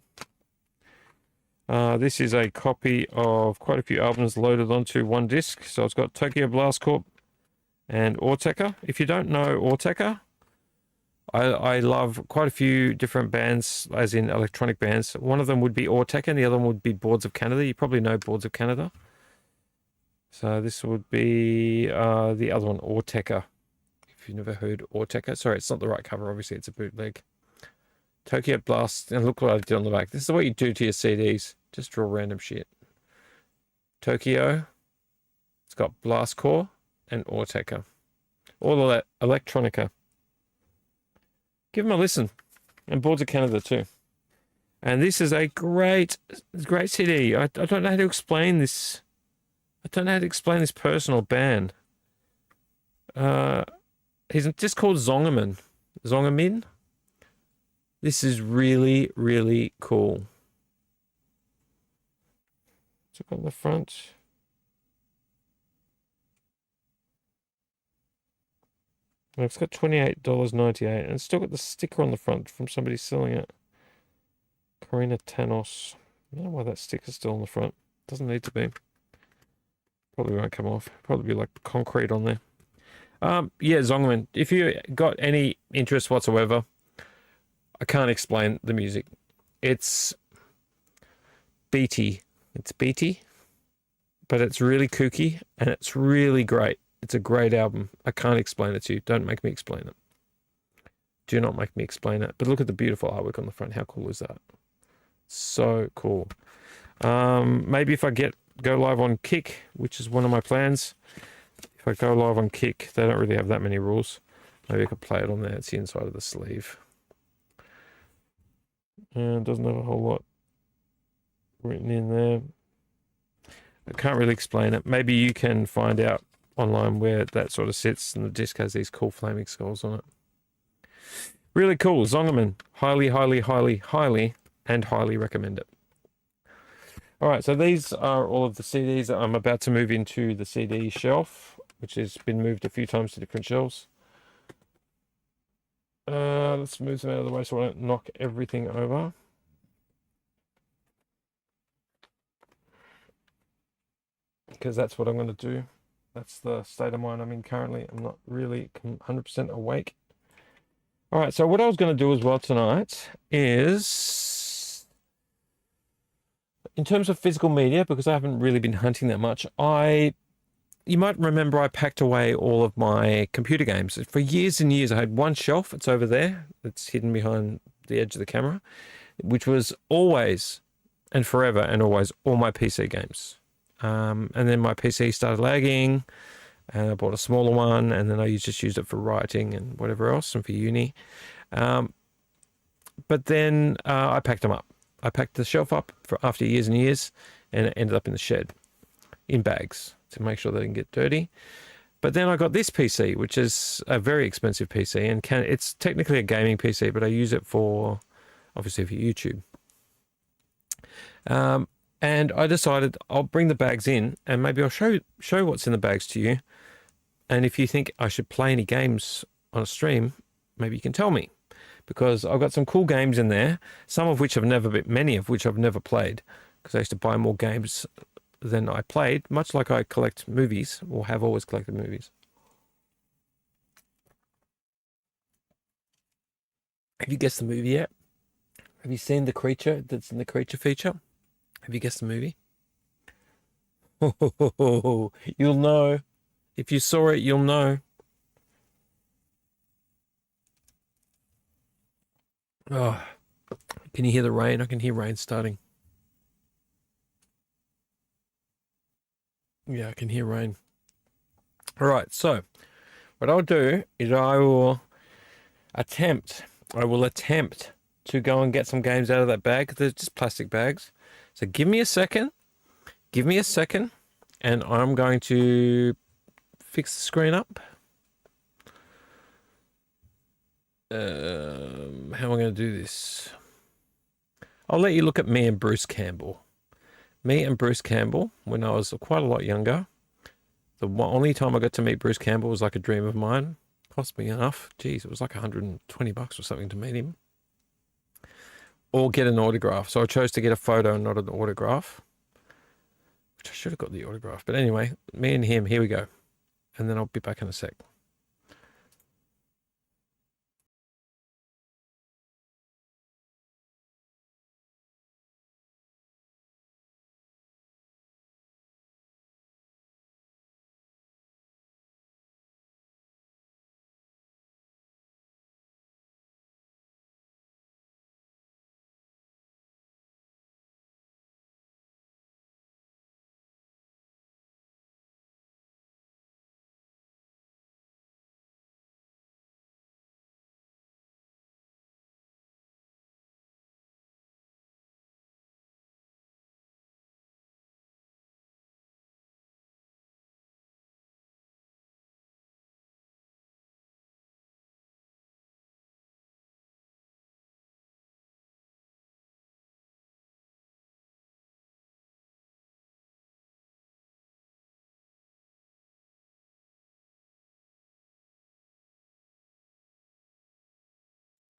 This is a copy of quite a few albums loaded onto one disc. So it's got Tokyo Blast Corp and Autechre. If you don't know Autechre, I love quite a few different bands, as in electronic bands. One of them would be Autechre and the other one would be Boards of Canada. You probably know Boards of Canada. So this would be the other one, Autechre. If you've never heard Autechre. Sorry, it's not the right cover. Obviously, it's a bootleg. Tokyo Blast. And look what I did on the back. This is what you do to your CDs. Just draw random shit. Tokyo. It's got Blast Core and Autechre. All of that electronica. Give them a listen. And Boards of Canada too. And this is a great CD. I don't know how to explain this. I don't know how to explain this person or band. He's just called Zongerman. Zongermin. This is really, really cool. Look on the front. Well, it's got $28.98 and it's still got the sticker on the front from somebody selling it. Karina Tanos. I don't know why that sticker's still on the front. Doesn't need to be. Probably won't come off. Probably be like concrete on there. Yeah, Zongerman. If you got any interest whatsoever, I can't explain the music. It's beaty. It's beaty, but it's really kooky and it's really great. It's a great album. I can't explain it to you. Don't make me explain it. Do not make me explain it. But look at the beautiful artwork on the front. How cool is that? So cool. Maybe if I go live on GEEK, which is one of my plans, If I go live on GEEK, they don't really have that many rules. Maybe I could play it on there. It's the inside of the sleeve. And it doesn't have a whole lot written in there. I can't really explain it. Maybe you can find out online where that sort of sits, and the disc has these cool flaming skulls on it. Really cool. Zongerman. Highly, highly, highly, highly, and highly recommend it. All right, so these are all of the CDs that I'm about to move into the CD shelf, which has been moved a few times to different shelves. Let's move them out of the way so I don't knock everything over. Because that's what I'm going to do. That's the state of mind I'm in currently. I'm not really 100% awake. All right, so what I was going to do as well tonight is, in terms of physical media, because I haven't really been hunting that much, you might remember I packed away all of my computer games. For years and years, I had one shelf. It's over there. It's hidden behind the edge of the camera, which was always and forever and always all my PC games. And then my PC started lagging, and I bought a smaller one, and then I just used it for writing and whatever else, and for uni. But then I packed them up. I packed the shelf up after years and years, and it ended up in the shed in bags to make sure they didn't get dirty. But then I got this PC, which is a very expensive PC, and it's technically a gaming PC, but I use it obviously for YouTube. And I decided I'll bring the bags in, and maybe I'll show what's in the bags to you. And if you think I should play any games on a stream, maybe you can tell me, because I've got some cool games in there, many of which I've never played, because I used to buy more games than I played, much like I collect movies, or have always collected movies. Have you guessed the movie yet? Have you seen the creature that's in the creature feature? Have you guessed the movie? Oh, you'll know. If you saw it, you'll know. Oh, can you hear the rain? I can hear rain starting. Yeah, I can hear rain. All right, so what I'll do is I will attempt to go and get some games out of that bag. They're just plastic bags. So give me a second, and I'm going to fix the screen up. How am I going to do this? I'll let you look at me and Bruce Campbell. Me and Bruce Campbell, when I was quite a lot younger. The only time I got to meet Bruce Campbell was like a dream of mine. Cost me enough. Geez, it was like $120 or something to meet him. Or get an autograph. So I chose to get a photo and not an autograph. Which I should have got the autograph. But anyway, me and him, here we go. And then I'll be back in a sec.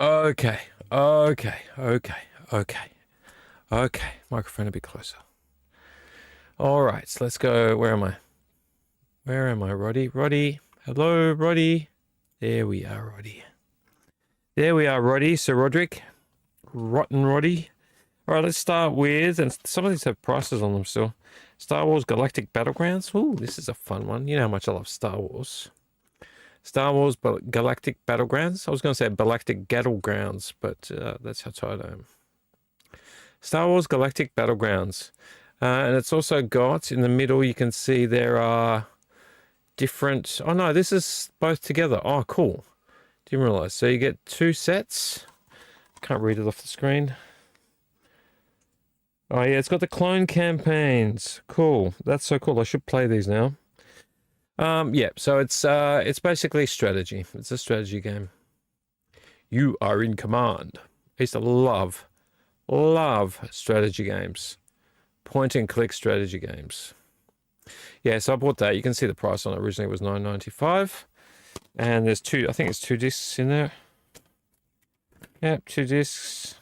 Okay. Microphone a bit closer. All right, so let's go. Where am I, Roddy? Roddy. Hello, Roddy. There we are, Roddy. Sir Roderick. Rotten Roddy. All right, let's start with, and some of these have prices on them still. Star Wars Galactic Battlegrounds. Ooh, this is a fun one. You know how much I love Star Wars. Star Wars Galactic Battlegrounds. I was going to say Galactic Battlegrounds, but that's how tired I am. Star Wars Galactic Battlegrounds. And it's also got, in the middle, you can see there are different. Oh no, this is both together. Oh, cool. Didn't realize. So you get 2 sets. Can't read it off the screen. Oh yeah, it's got the clone campaigns. Cool. That's so cool. I should play these now. Yeah, so it's basically strategy. It's a strategy game. You are in command. I used to love strategy games. Point and click strategy games. Yeah, so I bought that. You can see the price on it. Originally it was $9.95. And there's I think it's 2 discs in there. Yep, 2 discs.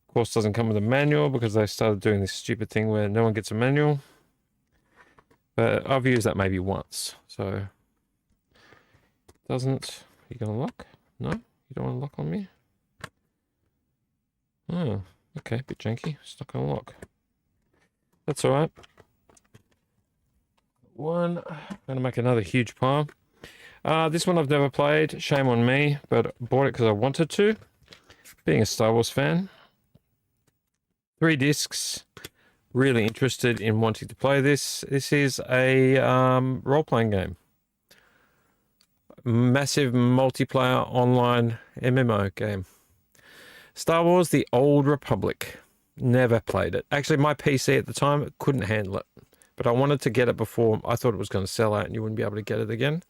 Of course, doesn't come with a manual because they started doing this stupid thing where no one gets a manual. But I've used that maybe once, so doesn't. You gonna lock? No, you don't want to lock on me. Oh, okay, bit janky. It's not gonna lock. That's all right. I'm gonna make another huge pile. This one I've never played. Shame on me, but bought it because I wanted to. Being a Star Wars fan. 3 discs. Really interested in wanting to play this. This is a role-playing game. Massive multiplayer online MMO game. Star Wars: The Old Republic. Never played it. Actually, my PC at the time couldn't handle it. But I wanted to get it before I thought it was going to sell out and you wouldn't be able to get it again.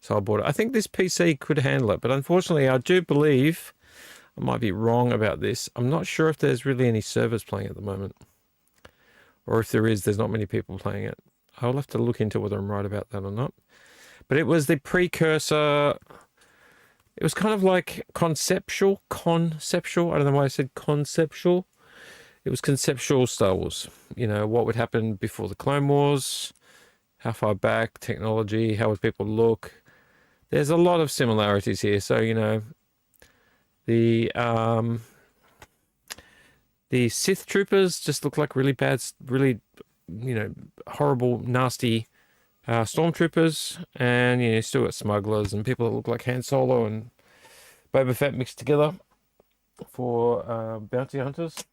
So I bought it. I think this PC could handle it. But unfortunately, I do believe, I might be wrong about this. I'm not sure if there's really any servers playing at the moment. Or if there is, there's not many people playing it. I'll have to look into whether I'm right about that or not. But it was the precursor. It was kind of like conceptual. I don't know why I said conceptual. It was conceptual Star Wars. You know, what would happen before the Clone Wars, how far back, technology, how would people look. There's a lot of similarities here. So, you know, the Sith troopers just look like really bad, really, you know, horrible, nasty stormtroopers. And, you know, still got smugglers and people that look like Han Solo and Boba Fett mixed together for bounty hunters.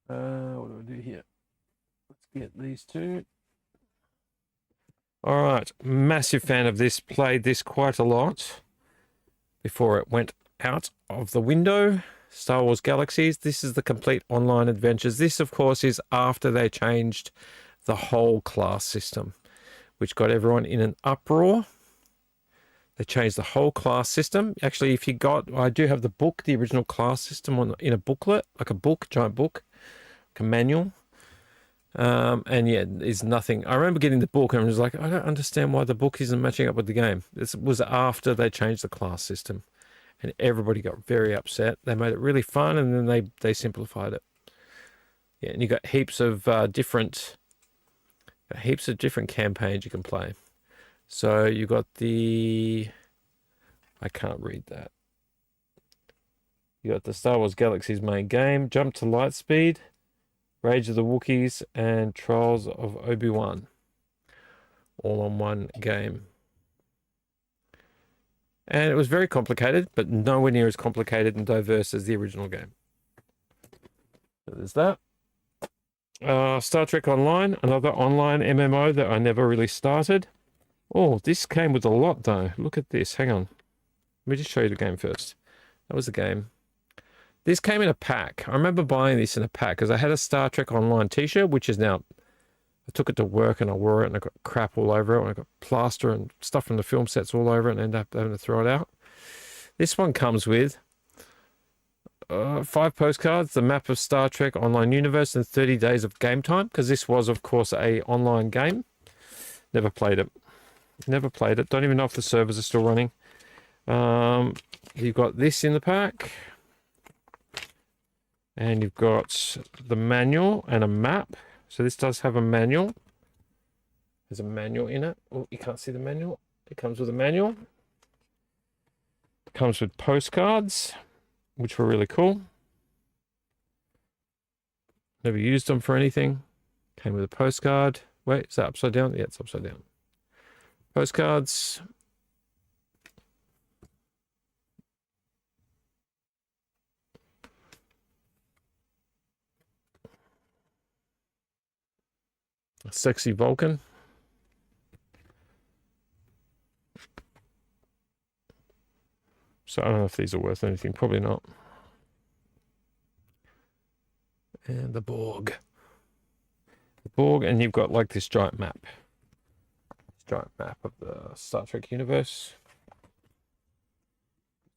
What do I do here? Let's get these 2. All right, massive fan of this. Played this quite a lot before it went out of the window. Star Wars Galaxies. This is the complete online adventures. This, of course, is after they changed the whole class system, which got everyone in an uproar. They changed the whole class system. Actually, if you I do have the book, the original class system in a booklet, like a book, giant book, like a manual. And yeah, there's nothing. I remember getting the book and I was like, I don't understand why the book isn't matching up with the game. This was after they changed the class system and everybody got very upset. They made it really fun and then they simplified it. Yeah, and you got heaps of different campaigns you can play. So you got I can't read that. You got the Star Wars Galaxies main game, Jump to Lightspeed, Rage of the Wookiees, and Trials of Obi-Wan. All on one game. And it was very complicated, but nowhere near as complicated and diverse as the original game. So there's that. Star Trek Online, another online MMO that I never really started. Oh, this came with a lot though. Look at this. Hang on. Let me just show you the game first. That was the game. This came in a pack. I remember buying this in a pack because I had a Star Trek Online t-shirt, which is now, I took it to work and I wore it and I got crap all over it. And I got plaster and stuff from the film sets all over it and ended up having to throw it out. This one comes with 5 postcards, the map of Star Trek Online Universe, and 30 days of game time, because this was, of course, a online game. Never played it. Never played it. Don't even know if the servers are still running. You've got this in the pack. And you've got the manual and a map. So this does have a manual. There's a manual in it. Oh, you can't see the manual. It comes with a manual. It comes with postcards, which were really cool. Never used them for anything. Came with a postcard. Wait, is that upside down? Yeah, it's upside down. Postcards. A sexy Vulcan. So I don't know if these are worth anything. Probably not. And the Borg. The Borg, and you've got like this giant map. This giant map of the Star Trek universe.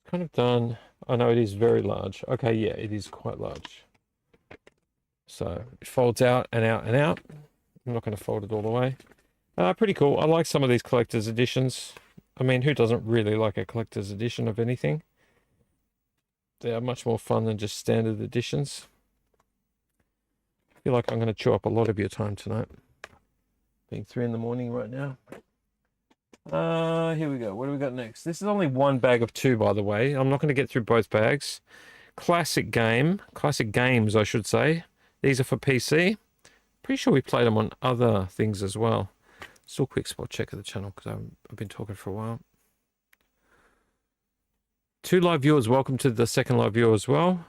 Kind of done. I know it is very large. Okay, yeah, it is quite large. So it folds out and out and out. I'm not going to fold it all the way. Pretty cool. I like some of these collector's editions. I mean, who doesn't really like a collector's edition of anything? They are much more fun than just standard editions. I feel like I'm going to chew up a lot of your time tonight. Being 3 in the morning right now. Here we go. What do we got next? This is only one bag of 2, by the way. I'm not going to get through both bags. Classic games, I should say. These are for PC. Pretty sure we played them on other things as well. Still quick spot check of the channel because I've been talking for a while. 2 live viewers, welcome to the second live viewer as well.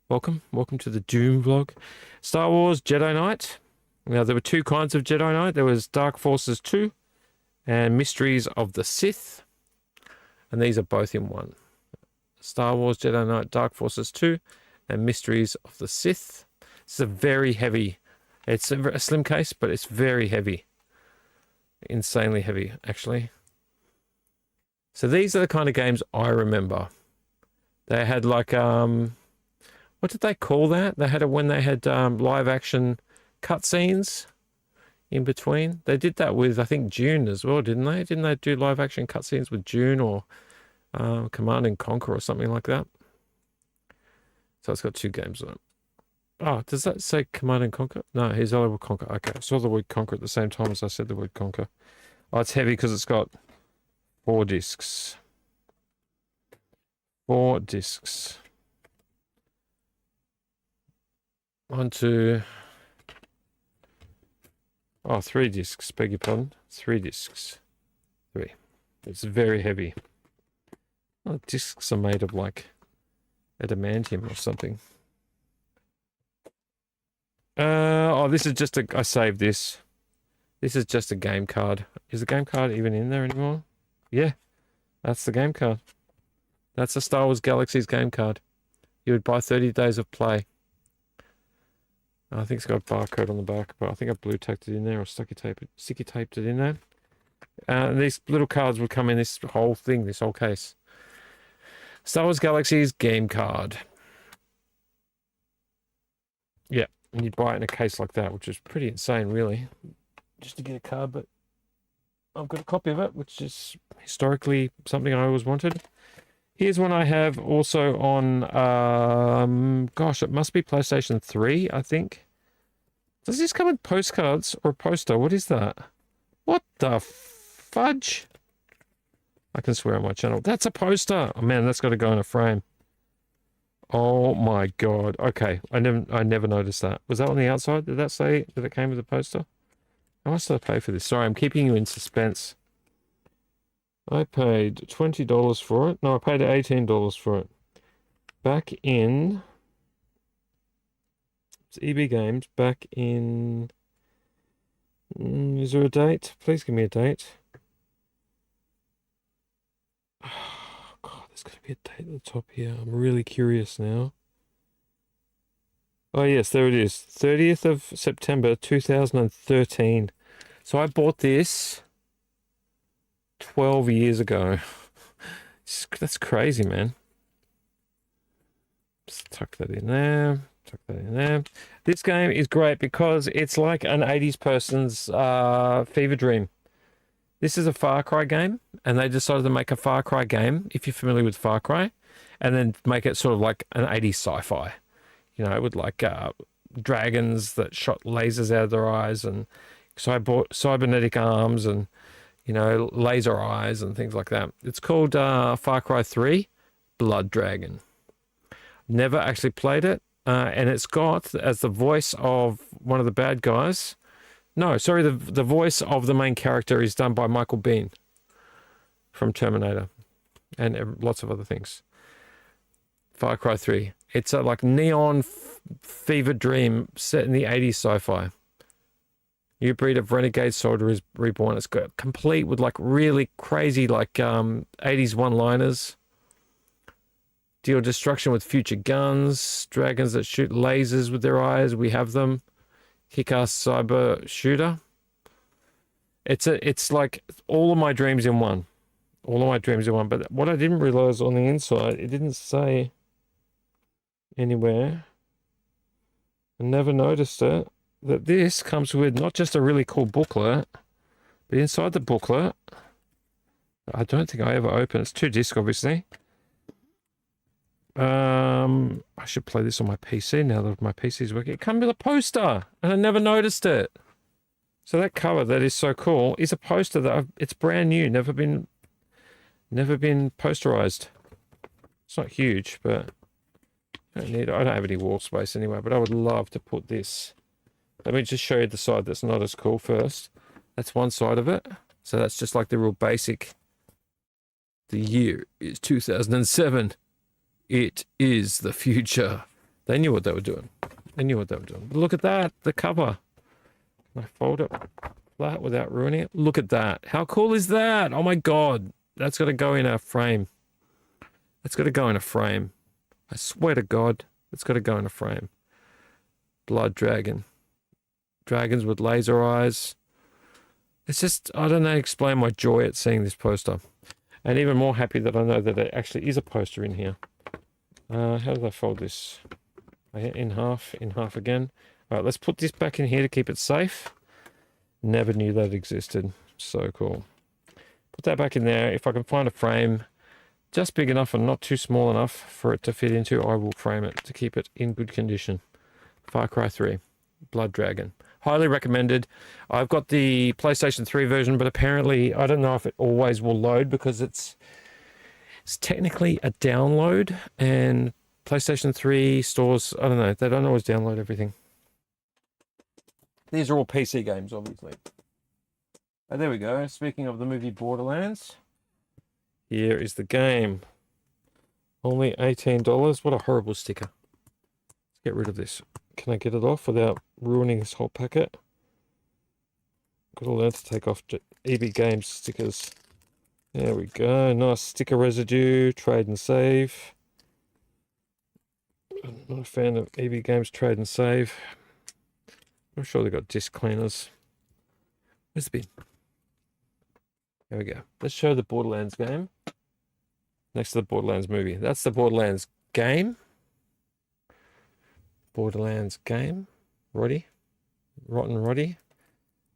Welcome to the Dooom vlog. Star Wars Jedi Knight. Now there were 2 kinds of Jedi Knight. There was Dark Forces 2 and Mysteries of the Sith. And these are both in one. Star Wars Jedi Knight Dark Forces 2 and Mysteries of the Sith. It's a very heavy, it's a slim case, but it's very heavy. Insanely heavy, actually. So these are the kind of games I remember. They had like, what did they call that? They had it when they had live action cutscenes in between. They did that with, I think, Dune as well, didn't they? Didn't they do live action cutscenes with Dune or Command and Conquer or something like that? So it's got 2 games on it. Oh, does that say Command and Conquer? No, here's the word Conquer. Okay, I saw the word Conquer at the same time as I said the word Conquer. Oh, it's heavy because it's got 4 discs. 4 discs. 1, 2. Oh, 3 discs. Beg your pardon. 3 discs. 3. It's very heavy. Oh, discs are made of like adamantium or something. Oh, this is just I saved this. This is just a game card. Is the game card even in there anymore? Yeah, that's the game card. That's the Star Wars Galaxies game card. You would buy 30 days of play. I think it's got a barcode on the back, but I think I blue tacked it in there or sticky taped it in there. And these little cards would come in this whole thing, this whole case. Star Wars Galaxies game card. Yeah. And you'd buy it in a case like that, which is pretty insane, really, just to get a card. But I've got a copy of it, which is historically something I always wanted. Here's one I have also on, gosh, it must be PlayStation 3, I think. Does this come with postcards or a poster? What is that? What the fudge? I can swear on my channel. That's a poster. Oh, man, that's got to go in a frame. Oh my god. Okay, I never noticed that. Was that on the outside? Did that say that it came with a poster? How much did I pay for this? Sorry, I'm keeping you in suspense. I paid $20 for it. No, I paid $18 for it. Back in... It's EB Games. Back in... is there a date? Please give me a date. There's got to be a date at the top here. I'm really curious now. Oh, yes, there it is. 30th of September, 2013. So I bought this 12 years ago. That's crazy, man. Just tuck that in there. Tuck that in there. This game is great because it's like an 80s person's fever dream. This is a Far Cry game, and they decided to make a Far Cry game, if you're familiar with Far Cry, and then make it sort of like an 80s sci-fi, you know, with like dragons that shot lasers out of their eyes and cybernetic arms and, you know, laser eyes and things like that. It's called Far Cry 3 Blood Dragon. Never actually played it, and it's got as the voice of one of the bad guys. No, sorry, the voice of the main character is done by Michael Biehn from Terminator and lots of other things. Far Cry 3. It's a like neon fever dream set in the 80s sci-fi. New breed of renegade soldier is reborn. It's got complete with like really crazy like 80s one-liners. Deal destruction with future guns. Dragons that shoot lasers with their eyes. We have them. Kick-ass cyber shooter. It's like all of my dreams in one. All of my dreams in one. But what I didn't realize on the inside, it didn't say anywhere. I never noticed it. That this comes with not just a really cool booklet, but inside the booklet, I don't think I ever opened. It's 2 discs, obviously. I should play this on my PC now that my PC is working. It comes with a poster, and I never noticed it. So that cover that is so cool is a poster that it's brand new, never been posterized. It's not huge, but I don't have any wall space anyway. But I would love to put this. Let me just show you the side that's not as cool first. That's one side of it. So that's just like the real basic. The year is 2007. It is the future. They knew what they were doing. But look at that, the cover. Can I fold it flat without ruining it? Look at that. How cool is that? Oh my God. That's got to go in a frame. I swear to God, it's got to go in a frame. Blood dragon. Dragons with laser eyes. It's just, I don't know, explain my joy at seeing this poster. And even more happy that I know that there actually is a poster in here. How did I fold this? In half again. All right, let's put this back in here to keep it safe. Never knew that existed. So cool. Put that back in there. If I can find a frame just big enough and not too small enough for it to fit into, I will frame it to keep it in good condition. Far Cry 3. Blood Dragon. Highly recommended. I've got the PlayStation 3 version, but apparently I don't know if it always will load because it's technically a download, and PlayStation 3 stores, I don't know, they don't always download everything. These are all PC games, obviously. Oh, there we go. Speaking of the movie Borderlands, here is the game. Only $18. What a horrible sticker. Let's get rid of this. Can I get it off without ruining this whole packet? Gotta learn to take off EB Games stickers. There we go. Nice sticker residue. Trade and save. I'm not a fan of EB Games trade and save. I'm sure they've got disc cleaners. Where's the bin? There we go. Let's show the Borderlands game. Next to the Borderlands movie. That's the Borderlands game. Borderlands game. Roddy. Rotten Roddy.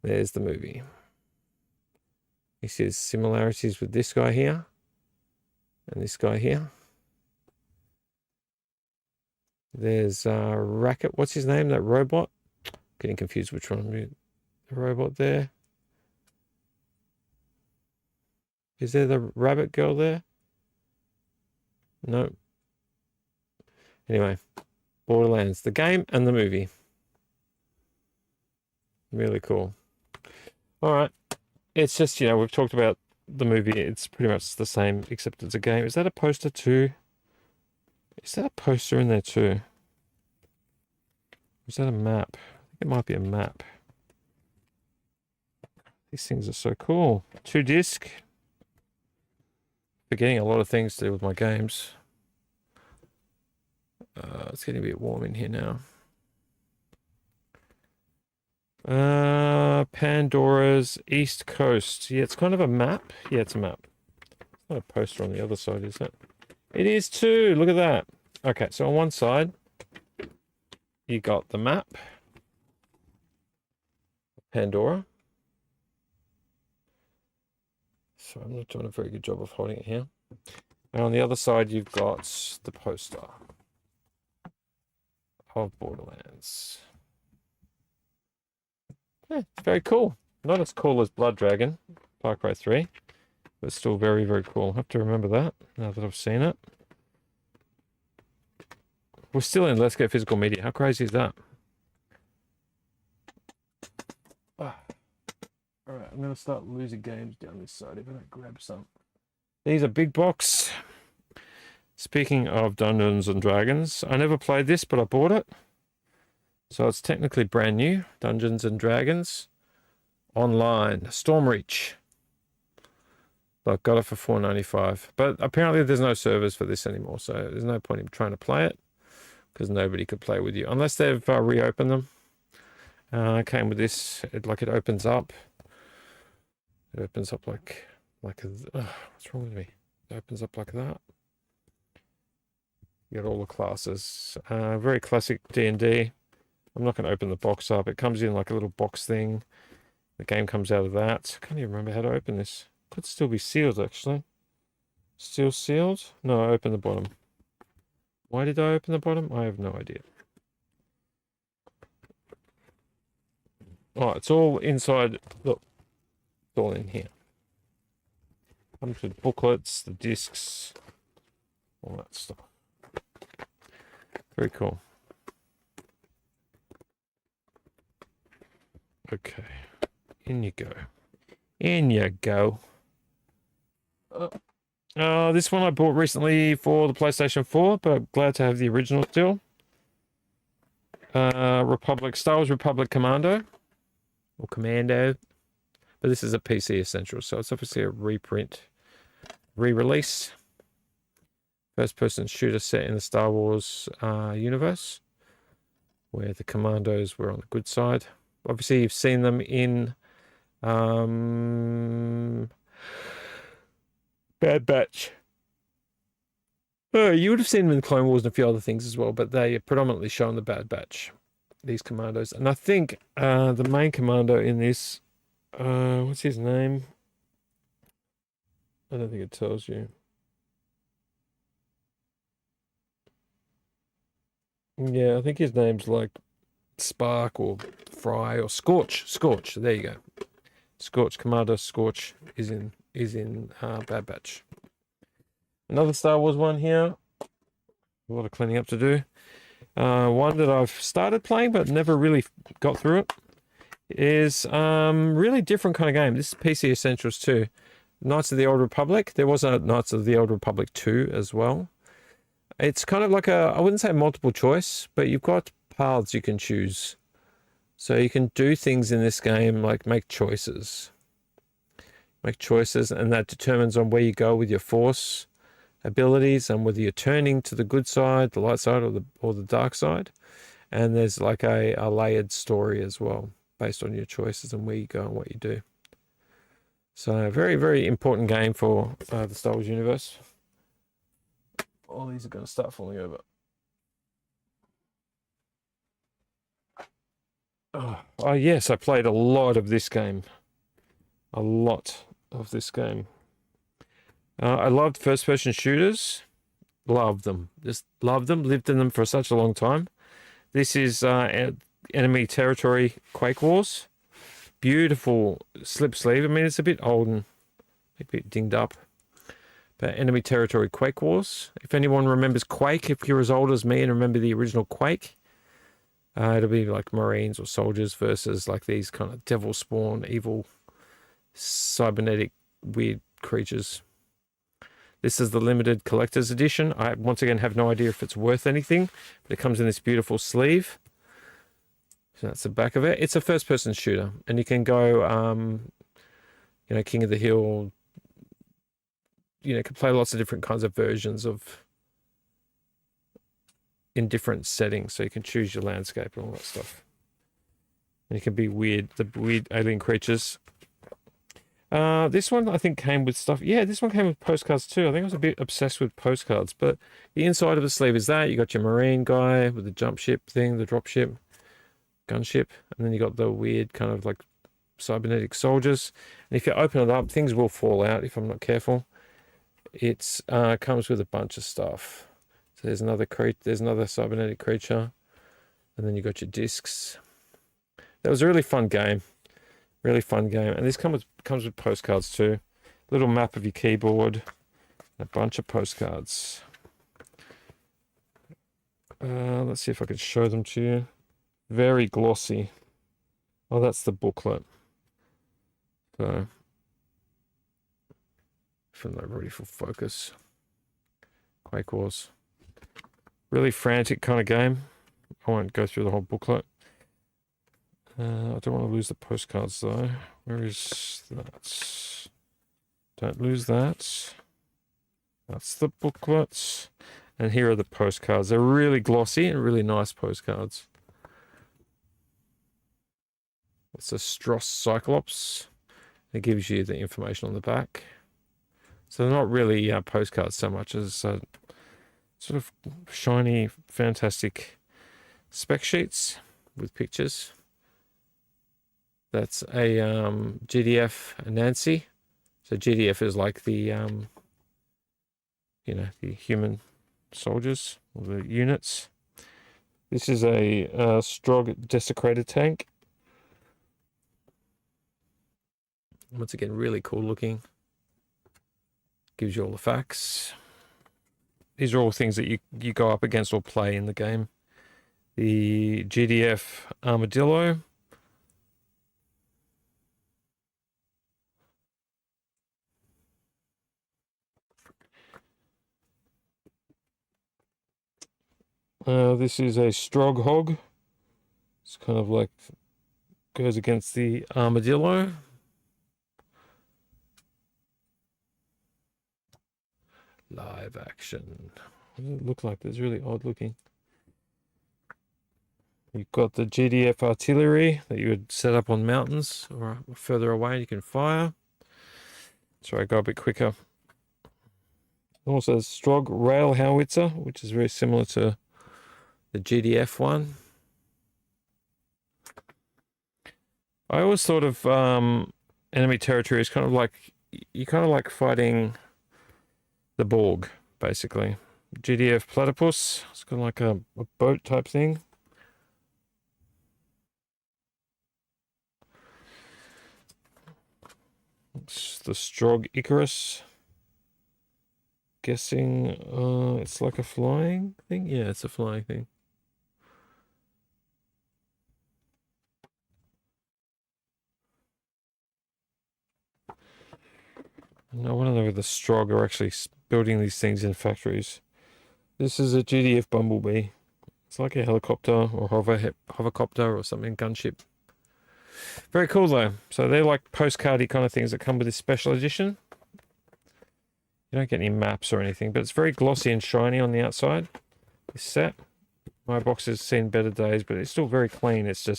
There's the movie. You see the similarities with this guy here. And this guy here. There's Racket. What's his name? That robot? Getting confused which one. The robot there. Is there the rabbit girl there? No. Anyway. Borderlands. The game and the movie. Really cool. Alright. It's just, we've talked about the movie. It's pretty much the same, except it's a game. Is that a poster too? Is that a poster in there too? Is that a map? I think it might be a map. These things are so cool. 2 disc. Forgetting a lot of things to do with my games. It's getting a bit warm in here now. Pandora's East Coast. Yeah, it's kind of a map. Yeah, it's a map. It's not a poster on the other side, is it? It is too. Look at that. Okay, so on one side, you got the map. Pandora. So I'm not doing a very good job of holding it here. And on the other side, you've got the poster of Borderlands. Yeah, it's very cool. Not as cool as Blood Dragon, Far Cry 3, but still very, very cool. I'll have to remember that now that I've seen it. We're still in Let's Get Physical Media. How crazy is that? Alright, I'm going to start losing games down this side if I don't grab some. These are big box. Speaking of Dungeons and Dragons, I never played this, but I bought it. So it's technically brand new. Dungeons and Dragons Online. Stormreach. Look, got it for $4.95. But apparently there's no servers for this anymore, so there's no point in trying to play it because nobody could play with you unless they've reopened them. Came with this. It opens up. It opens up like what's wrong with me? It opens up like that. You got all the classes. Very classic D&D. I'm not going to open the box up. It comes in like a little box thing. The game comes out of that. I can't even remember how to open this. Could still be sealed, actually. Still sealed? No, I opened the bottom. Why did I open the bottom? I have no idea. Oh, it's all inside. Look, it's all in here. Comes with booklets, the discs, all that stuff. Very cool. Okay, in you go. In you go. This one I bought recently for the PlayStation 4, but glad to have the original still. Star Wars Republic Commando. Or Commando. But this is a PC Essential, so it's obviously a reprint, re-release. First-person shooter set in the Star Wars universe, where the Commandos were on the good side. Obviously, you've seen them in Bad Batch. Oh, you would have seen them in Clone Wars and a few other things as well, but they are predominantly shown the Bad Batch, these Commandos. And I think the main Commando in this, what's his name? I don't think it tells you. Yeah, I think his name's like Spark or Fry or Scorch. Scorch, there you go. Scorch, Commander Scorch is in Bad Batch. Another Star Wars one here. A lot of cleaning up to do. One that I've started playing but never really got through it is really different kind of game. This is PC Essentials 2. Knights of the Old Republic. There was a Knights of the Old Republic 2 as well. It's kind of like I wouldn't say multiple choice, but you've got paths you can choose. So you can do things in this game like make choices. Make choices, and that determines on where you go with your force abilities and whether you're turning to the good side, the light side, or the dark side. And there's like a layered story as well based on your choices and where you go and what you do. So a very, very important game for the Star Wars universe. All these are going to start falling over. Oh yes, I played a lot of this game. A lot of this game. I loved first-person shooters. Loved them. Just loved them. Lived in them for such a long time. This is Enemy Territory Quake Wars. Beautiful slip sleeve. I mean, it's a bit old and a bit dinged up. But Enemy Territory Quake Wars. If anyone remembers Quake, if you're as old as me and remember the original Quake, it'll be like Marines or soldiers versus like these kind of devil spawn, evil, cybernetic, weird creatures. This is the limited collector's edition. I once again have no idea if it's worth anything, but it comes in this beautiful sleeve. So that's the back of it. It's a first-person shooter, and you can go, King of the Hill. You can play lots of different kinds of versions of in different settings, so you can choose your landscape and all that stuff. And you can be weird, the weird alien creatures. This one I think came with stuff. Yeah, this one came with postcards too. I think I was a bit obsessed with postcards, but the inside of the sleeve is that. You got your marine guy with the jump ship thing, the drop ship, gunship, and then you got the weird kind of like cybernetic soldiers. And if you open it up, things will fall out if I'm not careful. It's comes with a bunch of stuff. So there's another cybernetic creature, and then you got your discs. That was a really fun game. Really fun game. And this comes with postcards too. Little map of your keyboard. A bunch of postcards. Let's see if I can show them to you. Very glossy. Oh, that's the booklet. So, if I'm not ready for focus. Quake Wars. Really frantic kind of game. I won't go through the whole booklet. I don't want to lose the postcards though. Where is that? Don't lose that. That's the booklets. And here are the postcards. They're really glossy and really nice postcards. It's a Stross Cyclops. It gives you the information on the back. So they're not really postcards so much as sort of shiny, fantastic spec sheets with pictures. That's a GDF Nancy. So GDF is like the the human soldiers or the units. This is a Strog desecrated tank. Once again, really cool looking. Gives you all the facts. These are all things that you go up against or play in the game. The GDF Armadillo. This is a Strog Hog. It's kind of like goes against the Armadillo. Live action. What does it look like? It's really odd looking. You've got the GDF artillery that you would set up on mountains or further away. You can fire. Sorry, I go a bit quicker. Also, Strog rail howitzer, which is very similar to the GDF one. I always thought of enemy territory as kind of like fighting the Borg, basically. GDF platypus. It's kind of like a boat type thing. It's the Strog Icarus. Guessing it's like a flying thing. Yeah, it's a flying thing. I want to know if the Strog are actually building these things in factories. This is a GDF Bumblebee. It's like a helicopter or hovercopter or something, gunship. Very cool though. So they're like postcardy kind of things that come with this special edition. You don't get any maps or anything, but it's very glossy and shiny on the outside. This set. My box has seen better days, but it's still very clean. It's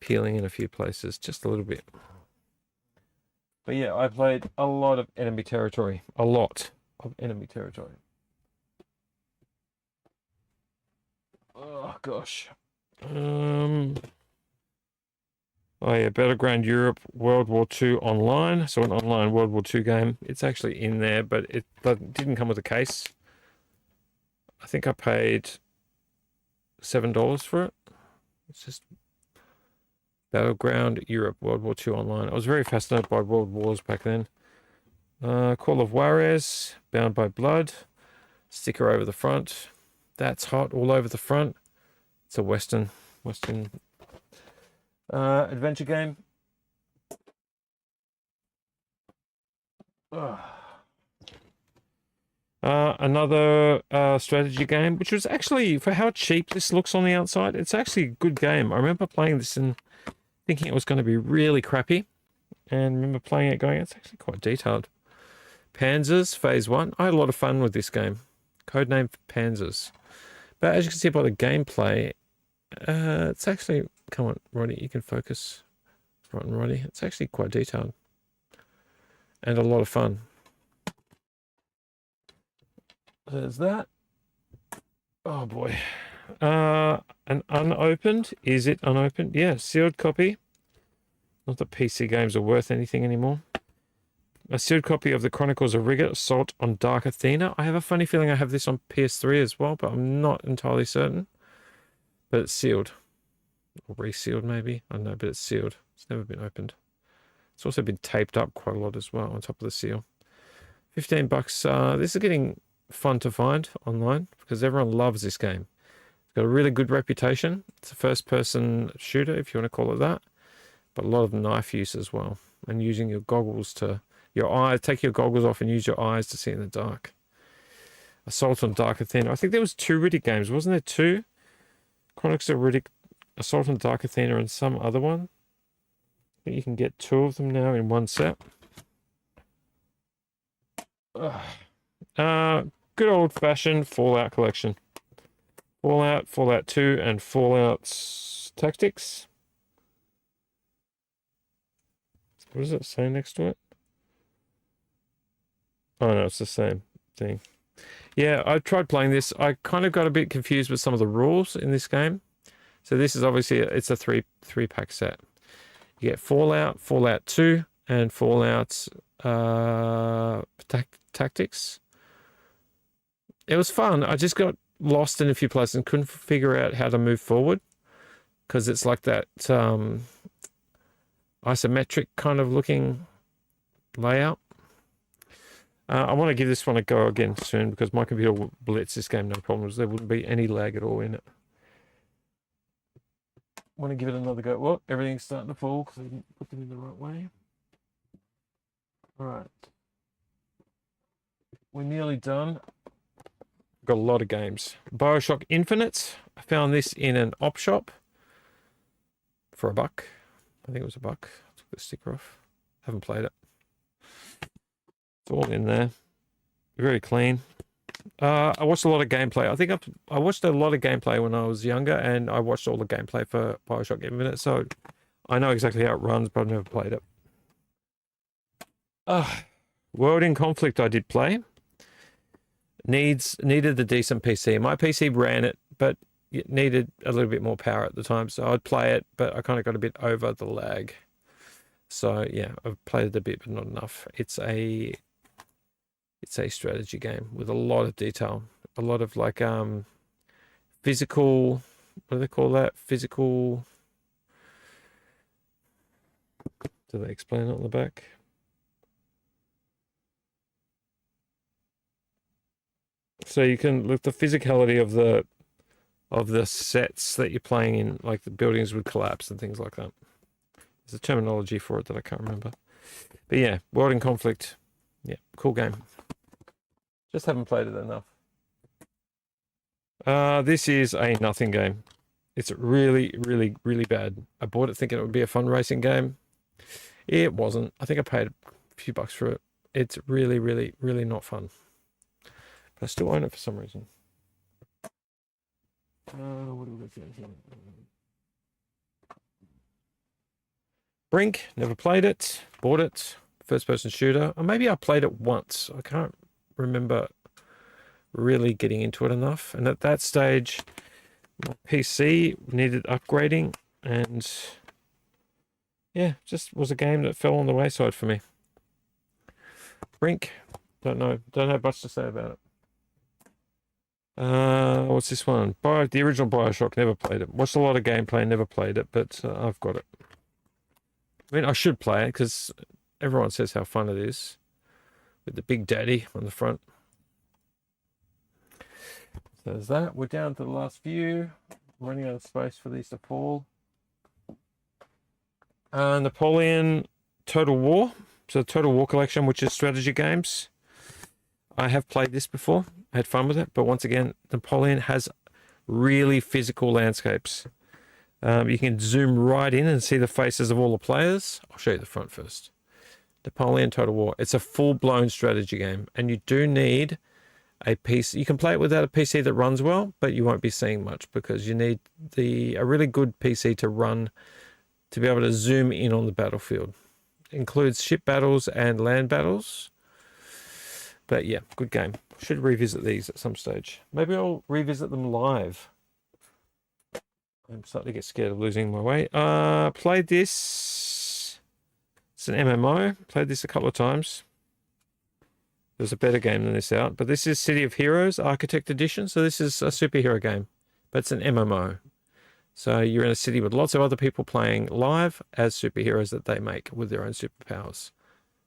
peeling in a few places, just a little bit. But yeah, I played a lot of enemy territory. A lot of enemy territory. Oh gosh. Oh yeah, Battleground Europe World War II Online. So an online World War II game. It's actually in there, but it didn't come with a case. I think I paid $7 for it. It's just Battleground Europe World War II Online. I was very fascinated by World Wars back then. Call of Juarez, Bound by Blood. Sticker over the front. That's hot all over the front. It's a Western adventure game. Another strategy game, which was actually, for how cheap this looks on the outside, it's actually a good game. I remember playing this and thinking it was going to be really crappy, and remember playing it going, it's actually quite detailed. Panzers Phase 1. I had a lot of fun with this game. Codename Panzers. But as you can see by the gameplay, it's actually, come on, Roddy, you can focus. Right, and Roddy, it's actually quite detailed. And a lot of fun. There's that. Oh boy. An unopened. Is it unopened? Yeah, sealed copy. Not that PC games are worth anything anymore. A sealed copy of the Chronicles of Rigor, Assault on Dark Athena. I have a funny feeling I have this on PS3 as well, but I'm not entirely certain. But it's sealed. Or resealed maybe. I don't know, but it's sealed. It's never been opened. It's also been taped up quite a lot as well on top of the seal. $15. This is getting fun to find online because everyone loves this game. It's got a really good reputation. It's a first-person shooter, if you want to call it that. But a lot of knife use as well. And using your goggles to... Your eyes, take your goggles off and use your eyes to see in the dark. Assault on Dark Athena. I think there was 2 Riddick games, wasn't there 2? Chronicles of Riddick, Assault on Dark Athena, and some other one. I think you can get 2 of them now in one set. Good old-fashioned Fallout collection. Fallout, Fallout 2, and Fallout Tactics. What does it say next to it? Oh no, it's the same thing. Yeah, I tried playing this. I kind of got a bit confused with some of the rules in this game. So this is obviously it's a three pack set. You get Fallout, Fallout 2, and Fallout Tactics. It was fun. I just got lost in a few places and couldn't figure out how to move forward because it's like that isometric kind of looking layout. I want to give this one a go again soon because my computer will blitz this game, no problems. There wouldn't be any lag at all in it. Want to give it another go. Well, everything's starting to fall because I didn't put them in the right way. All right. We're nearly done. Got a lot of games. BioShock Infinite. I found this in an op shop for $1. I think it was $1. I took the sticker off. Haven't played it. It's all in there. Very clean. I watched a lot of gameplay. I think I watched a lot of gameplay when I was younger, and I watched all the gameplay for BioShock Infinite, so I know exactly how it runs, but I've never played it. World in Conflict I did play. Needed a decent PC. My PC ran it, but it needed a little bit more power at the time, so I'd play it, but I kind of got a bit over the lag. So yeah, I've played it a bit, but not enough. It's a strategy game with a lot of detail, a lot of like physical, what do they call that? Physical, do they explain it on the back? So you can look the physicality of the sets that you're playing in, like the buildings would collapse and things like that. There's a terminology for it that I can't remember. But yeah, World in Conflict. Yeah, cool game. Just haven't played it enough. This is a nothing game. It's really, really, really bad. I bought it thinking it would be a fun racing game. It wasn't. I think I paid a few bucks for it. It's really, really, really not fun. But I still own it for some reason. What do we got here? Brink, never played it. Bought it. First person shooter. Or maybe I played it once. I can't remember really getting into it enough. And at that stage, my PC needed upgrading. And yeah, just was a game that fell on the wayside for me. Brink, don't have much to say about it. What's this one? The original BioShock, never played it. Watched a lot of gameplay, never played it, but I've got it. I mean, I should play it because everyone says how fun it is with the Big Daddy on the front. So there's that. We're down to the last few. Running out of space for these to fall. Napoleon Total War. So Total War collection, which is strategy games. I have played this before. I had fun with it, but once again, Napoleon has really physical landscapes. You can zoom right in and see the faces of all the players. I'll show you the front first. Napoleon Total War. It's a full-blown strategy game, and you do need a PC. You can play it without a PC that runs well, but you won't be seeing much because you need a really good PC to run, to be able to zoom in on the battlefield. It includes ship battles and land battles. But yeah, good game. Should revisit these at some stage. Maybe I'll revisit them live. I'm starting to get scared of losing my way. Played this. It's an MMO. Played this a couple of times. There's a better game than this out. But this is City of Heroes Architect Edition. So this is a superhero game. But it's an MMO. So you're in a city with lots of other people playing live as superheroes that they make with their own superpowers.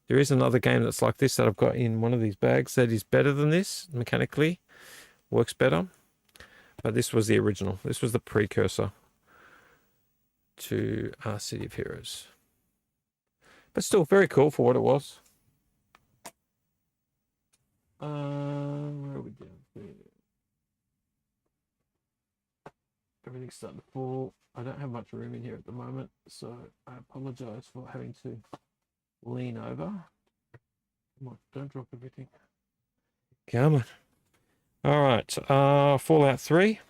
There is another game that's like this that I've got in one of these bags that is better than this mechanically. Works better. But this was the original. This was the precursor to City of Heroes. But still very cool for what it was. Where are we down? Everything's starting to fall. I don't have much room in here at the moment, so I apologize for having to lean over. Come on, don't drop everything. Come on. All right. Fallout 3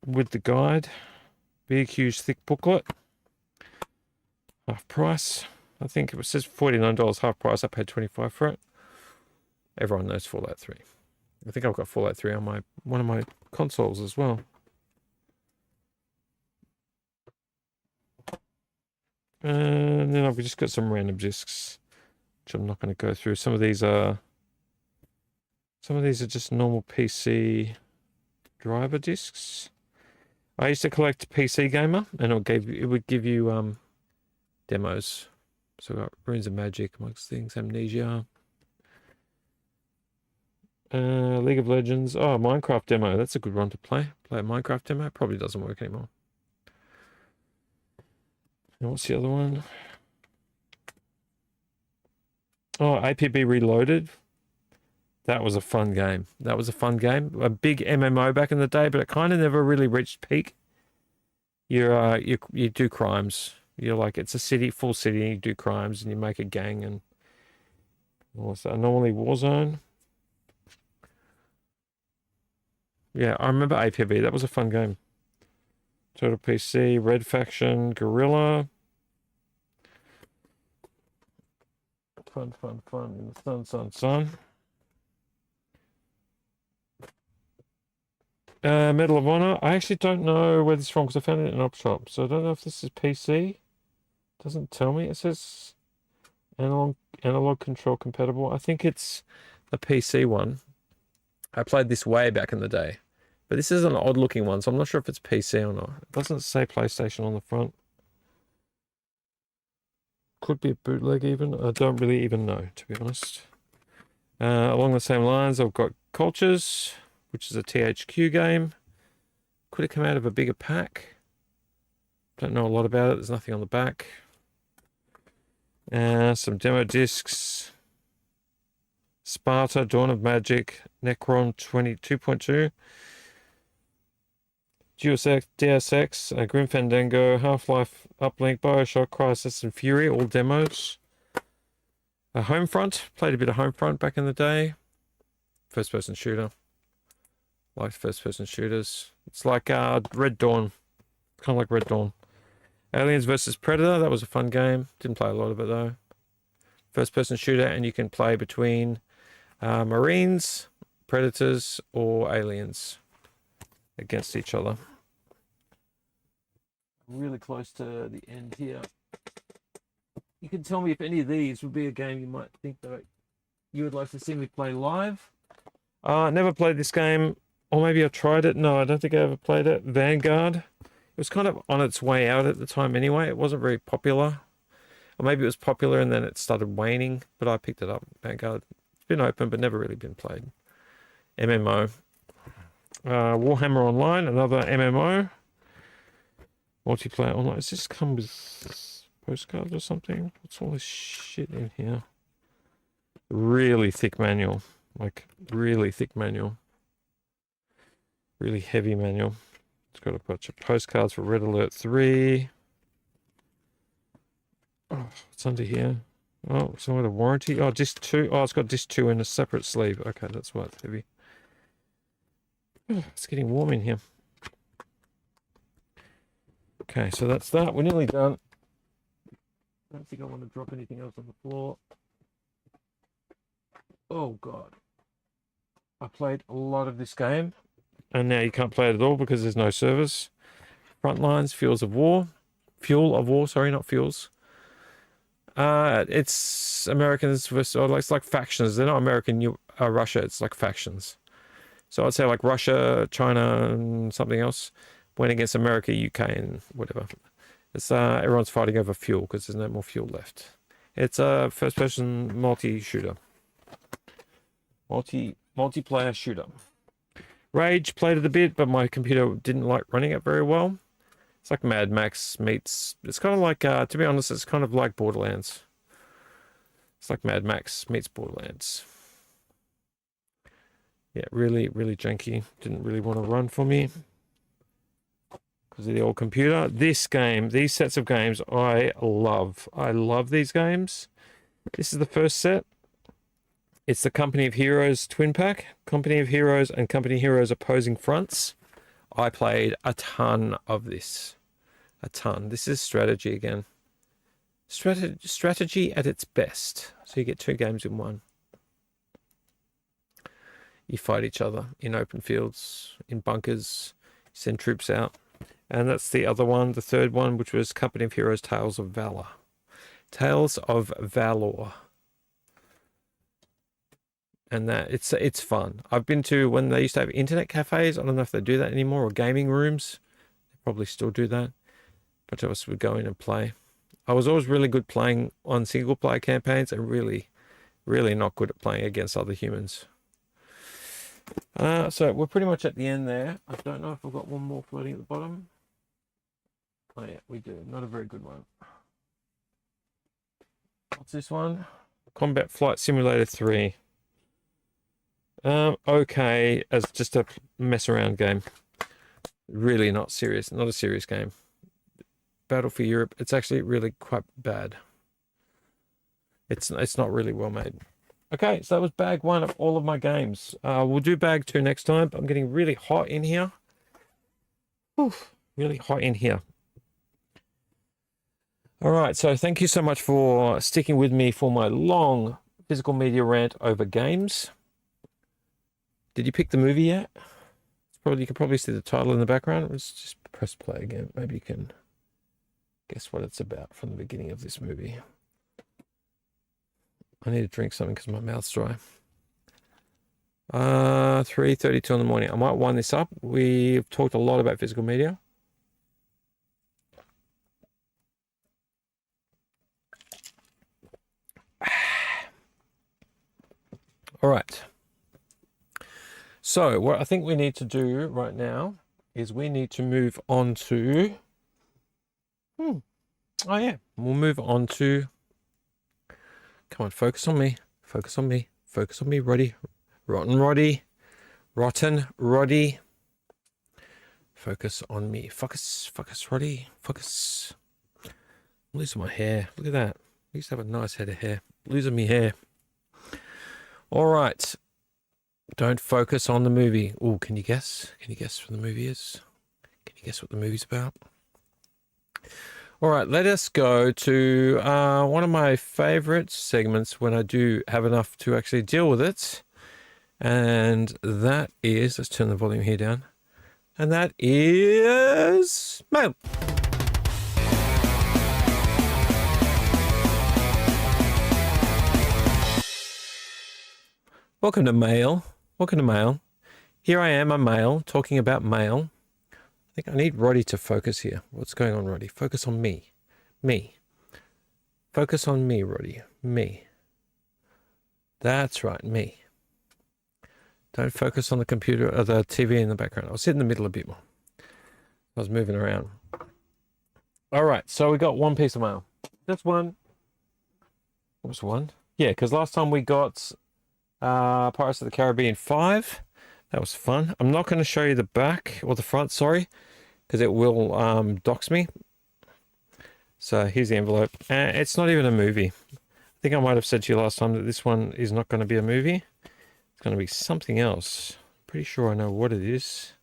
with the guide. Big, huge, thick booklet. Half price. I think it says $49 half price. I paid $25 for it. Everyone knows Fallout 3. I think I've got Fallout 3 on one of my consoles as well. And then I've just got some random discs, which I'm not going to go through. Some of these are just normal PC driver discs. I used to collect PC Gamer, and it would give you demos. So I've got Runes of Magic, amongst things, Amnesia, League of Legends. Oh, Minecraft demo. That's a good one to play. Play a Minecraft demo. Probably doesn't work anymore. And what's the other one? Oh, APB Reloaded. That was a fun game. That was a fun game. A big MMO back in the day, but it kind of never really reached peak. You do crimes. You're like, it's a city, full city, and you do crimes, and you make a gang, and what's that? Normally Warzone. Yeah, I remember APB. That was a fun game. Total PC, Red Faction, Guerrilla. Fun. In the sun. Medal of Honor. I actually don't know where this is from because I found it in an op shop. So I don't know if this is PC. Doesn't tell me. It says analog control compatible. I think it's a PC one. I played this way back in the day. But this is an odd looking one, so I'm not sure if it's PC or not. It doesn't say PlayStation on the front. Could be a bootleg even. I don't really even know, to be honest. Along the same lines, I've got Cultures, which is a THQ game. Could have come out of a bigger pack. Don't know a lot about it. There's nothing on the back. Some demo discs. Sparta, Dawn of Magic, Necron 22.2. Deus Ex, Grim Fandango, Half-Life, Uplink, Bioshock, Crysis, and Fury, all demos. Homefront, played a bit of Homefront back in the day. First-person shooter. Liked first-person shooters. It's like Red Dawn. Kind of like Red Dawn. Aliens vs. Predator, that was a fun game. Didn't play a lot of it, though. First-person shooter, and you can play between Marines, Predators, or Aliens against each other. Really close to the end here. You can tell me if any of these would be a game you might think that you would like to see me play live. Never played this game, or maybe I tried it. No, I don't think I ever played it. Vanguard. It was kind of on its way out at the time anyway. It wasn't very popular. Or maybe it was popular and then it started waning, but I picked it up. Vanguard. It's been open, but never really been played. MMO. Warhammer Online, another MMO. Multiplayer online. Does this come with postcards or something? What's all this shit in here? Really thick manual. Like, really thick manual. Really heavy manual. It's got a bunch of postcards for Red Alert 3. Oh, what's under here? Oh, some of the warranty. Oh, disc 2. Oh, it's got disc 2 in a separate sleeve. Okay, that's why it's heavy. Oh, it's getting warm in here. Okay, so that's that. We're nearly done. I don't think I want to drop anything else on the floor. Oh, God. I played a lot of this game, and now you can't play it at all because there's no servers. Frontlines, Fuel of War, sorry, not Fuels. It's Americans versus, or it's like factions. They're not American, Russia, it's like factions. So I'd say like Russia, China, and something else went against America, UK, and whatever. It's everyone's fighting over fuel because there's no more fuel left. It's a first-person multi-shooter, multiplayer shooter. Rage played it a bit, but my computer didn't like running it very well. It's like Mad Max meets. It's kind of like, to be honest, it's kind of like Borderlands. It's like Mad Max meets Borderlands. Yeah, really, really janky. Didn't really want to run for me because of the old computer. This game, these sets of games, I love. I love these games. This is the first set. It's the Company of Heroes twin pack. Company of Heroes and Company of Heroes opposing fronts. I played a ton of this. A ton. This is strategy again. Strategy at its best. So you get 2 games in one. You fight each other in open fields, in bunkers, send troops out. And that's the other one, the third one, which was Company of Heroes Tales of Valor. Tales of Valor. And that it's fun. I've been to when they used to have internet cafes. I don't know if they do that anymore, or gaming rooms. They probably still do that. A bunch of us would go in and play. I was always really good playing on single player campaigns and really, really not good at playing against other humans. So we're pretty much at the end there. I don't know if I've got one more floating at the bottom. Oh yeah, we do. Not a very good one. What's this one? Combat Flight Simulator 3. Okay, as just a mess around game. Really not serious. Not a serious game. Battle for Europe. It's actually really quite bad. It's not really well made. Okay, so that was bag 1 of all of my games. We'll do bag 2 next time. I'm getting really hot in here. Oof, really hot in here. All right, so thank you so much for sticking with me for my long physical media rant over games. Did you pick the movie yet? You can probably see the title in the background. Let's just press play again. Maybe you can guess what it's about from the beginning of this movie. I need to drink something because my mouth's dry. 3:32 in the morning. I might wind this up. We've talked a lot about physical media. All right. So what I think we need to do right now is we need to move on to... Oh yeah, we'll move on to... Come on, focus on me. Focus on me. Focus on me, Roddy. Rotten Roddy. Rotten Roddy. Focus on me. Focus, Roddy. Focus. I'm losing my hair. Look at that. I used to have a nice head of hair. Losing me hair. All right. Don't focus on the movie. Oh, can you guess? Can you guess what the movie is? Can you guess what the movie's about? All right, let us go to one of my favorite segments when I do have enough to actually deal with it. And that is, let's turn the volume here down. And that is mail. Welcome to mail. Welcome to mail. Here I am, a male, talking about mail. I think I need Roddy to focus here. What's going on, Roddy? Focus on me. Me. Focus on me, Roddy. Me. That's right, me. Don't focus on the computer or the TV in the background. I'll sit in the middle a bit more. I was moving around. All right, so we got one piece of mail. Just one. What was one? Yeah, because last time we got Pirates of the Caribbean 5. That was fun. I'm not going to show you the back or the front, sorry, because it will dox me. So here's the envelope. It's not even a movie. I think I might have said to you last time that this one is not going to be a movie. It's going to be something else. Pretty sure I know what it is.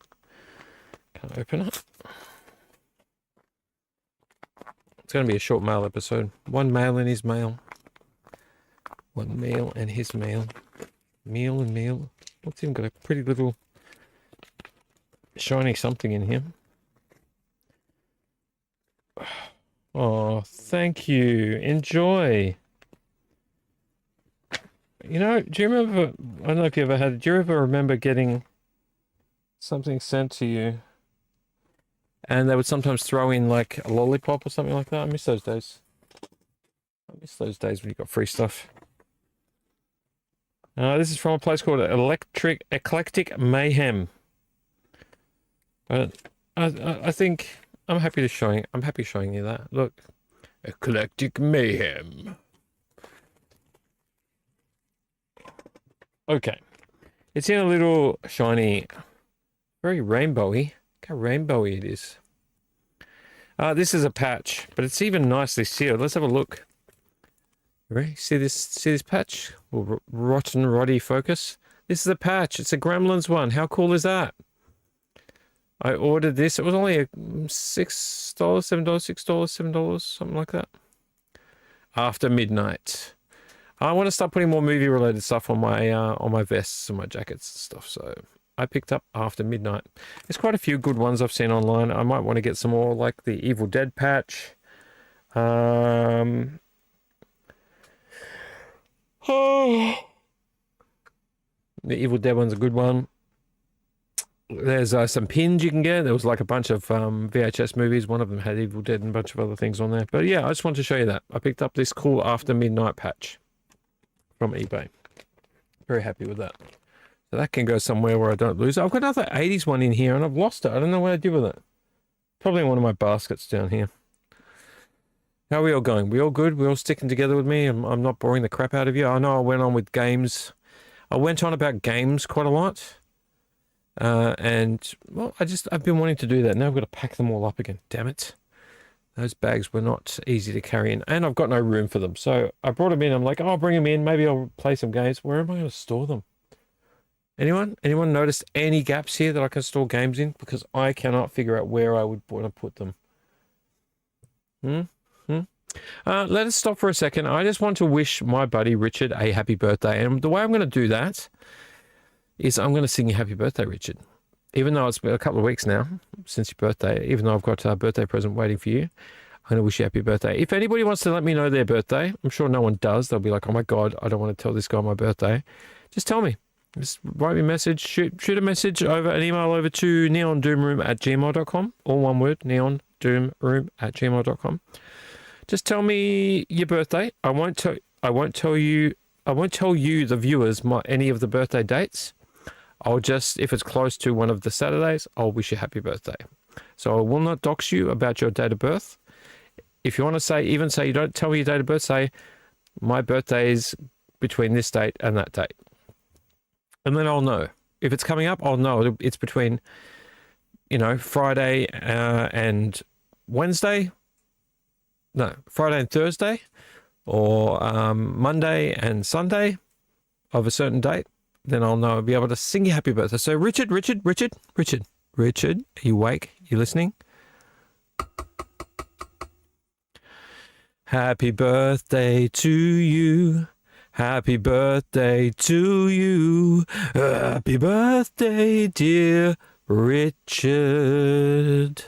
Can't open it. It's going to be a short mail episode. One mail and his mail. One meal and his meal. Meal and meal. What's even got a pretty little shiny something in here. Oh, thank you. Enjoy. You know, do you remember, I don't know if you ever had, do you ever remember getting something sent to you and they would sometimes throw in like a lollipop or something like that? I miss those days. I miss those days when you got free stuff. This is from a place called Eclectic Mayhem. But I think I'm happy showing you that. Look, Eclectic Mayhem. Okay, it's in a little shiny, very rainbowy. Look how rainbowy it is. This is a patch, but it's even nicely sealed. Let's have a look. Ready? See this patch? Rotten Roddy focus. This is a patch. It's a Gremlins one. How cool is that? I ordered this. It was only $6, $7, $6, $7, something like that. After midnight. I want to start putting more movie related stuff on my vests and my jackets and stuff. So I picked up After Midnight. There's quite a few good ones I've seen online. I might want to get some more, like the Evil Dead patch. Oh, the Evil Dead one's a good one. There's some pins you can get. There was like a bunch of VHS movies. One of them had Evil Dead and a bunch of other things on there. But yeah, I just wanted to show you that. I picked up this cool After Midnight patch from eBay. Very happy with that. So that can go somewhere where I don't lose it. I've got another 80s one in here and I've lost it. I don't know what I did with it. Probably in one of my baskets down here. How are we all going? We all good? We all sticking together with me? I'm not boring the crap out of you. I know I went on with games. I went on about games quite a lot. And, well, I've been wanting to do that. Now I've got to pack them all up again. Damn it. Those bags were not easy to carry in. And I've got no room for them. So I brought them in. I'm like, oh, I'll bring them in. Maybe I'll play some games. Where am I going to store them? Anyone? Anyone noticed any gaps here that I can store games in? Because I cannot figure out where I would want to put them. Let us stop for a second. I just want to wish my buddy Richard a happy birthday. And the way I'm going to do that is I'm going to sing you happy birthday, Richard. Even though it's been a couple of weeks now since your birthday, even though I've got a birthday present waiting for you, I'm going to wish you happy birthday. If anybody wants to let me know their birthday, I'm sure no one does. They'll be like, oh my God, I don't want to tell this guy my birthday. Just tell me. Just write me a message, shoot a message over, an email over to neondoomroom@gmail.com. All one word, neondoomroom@gmail.com. Just tell me your birthday. I won't tell you, the viewers, any of the birthday dates. I'll just, if it's close to one of the Saturdays, I'll wish you happy birthday. So I will not dox you about your date of birth. If you want to say you don't tell me your date of birth, say my birthday is between this date and that date. And then I'll know. If it's coming up, I'll know it's between, Friday and Wednesday. No, Friday and Thursday, or Monday and Sunday of a certain date. Then I'll know. I'll be able to sing you happy birthday. So Richard, are you awake? You listening? Happy birthday to you. Happy birthday to you. Happy birthday, dear Richard.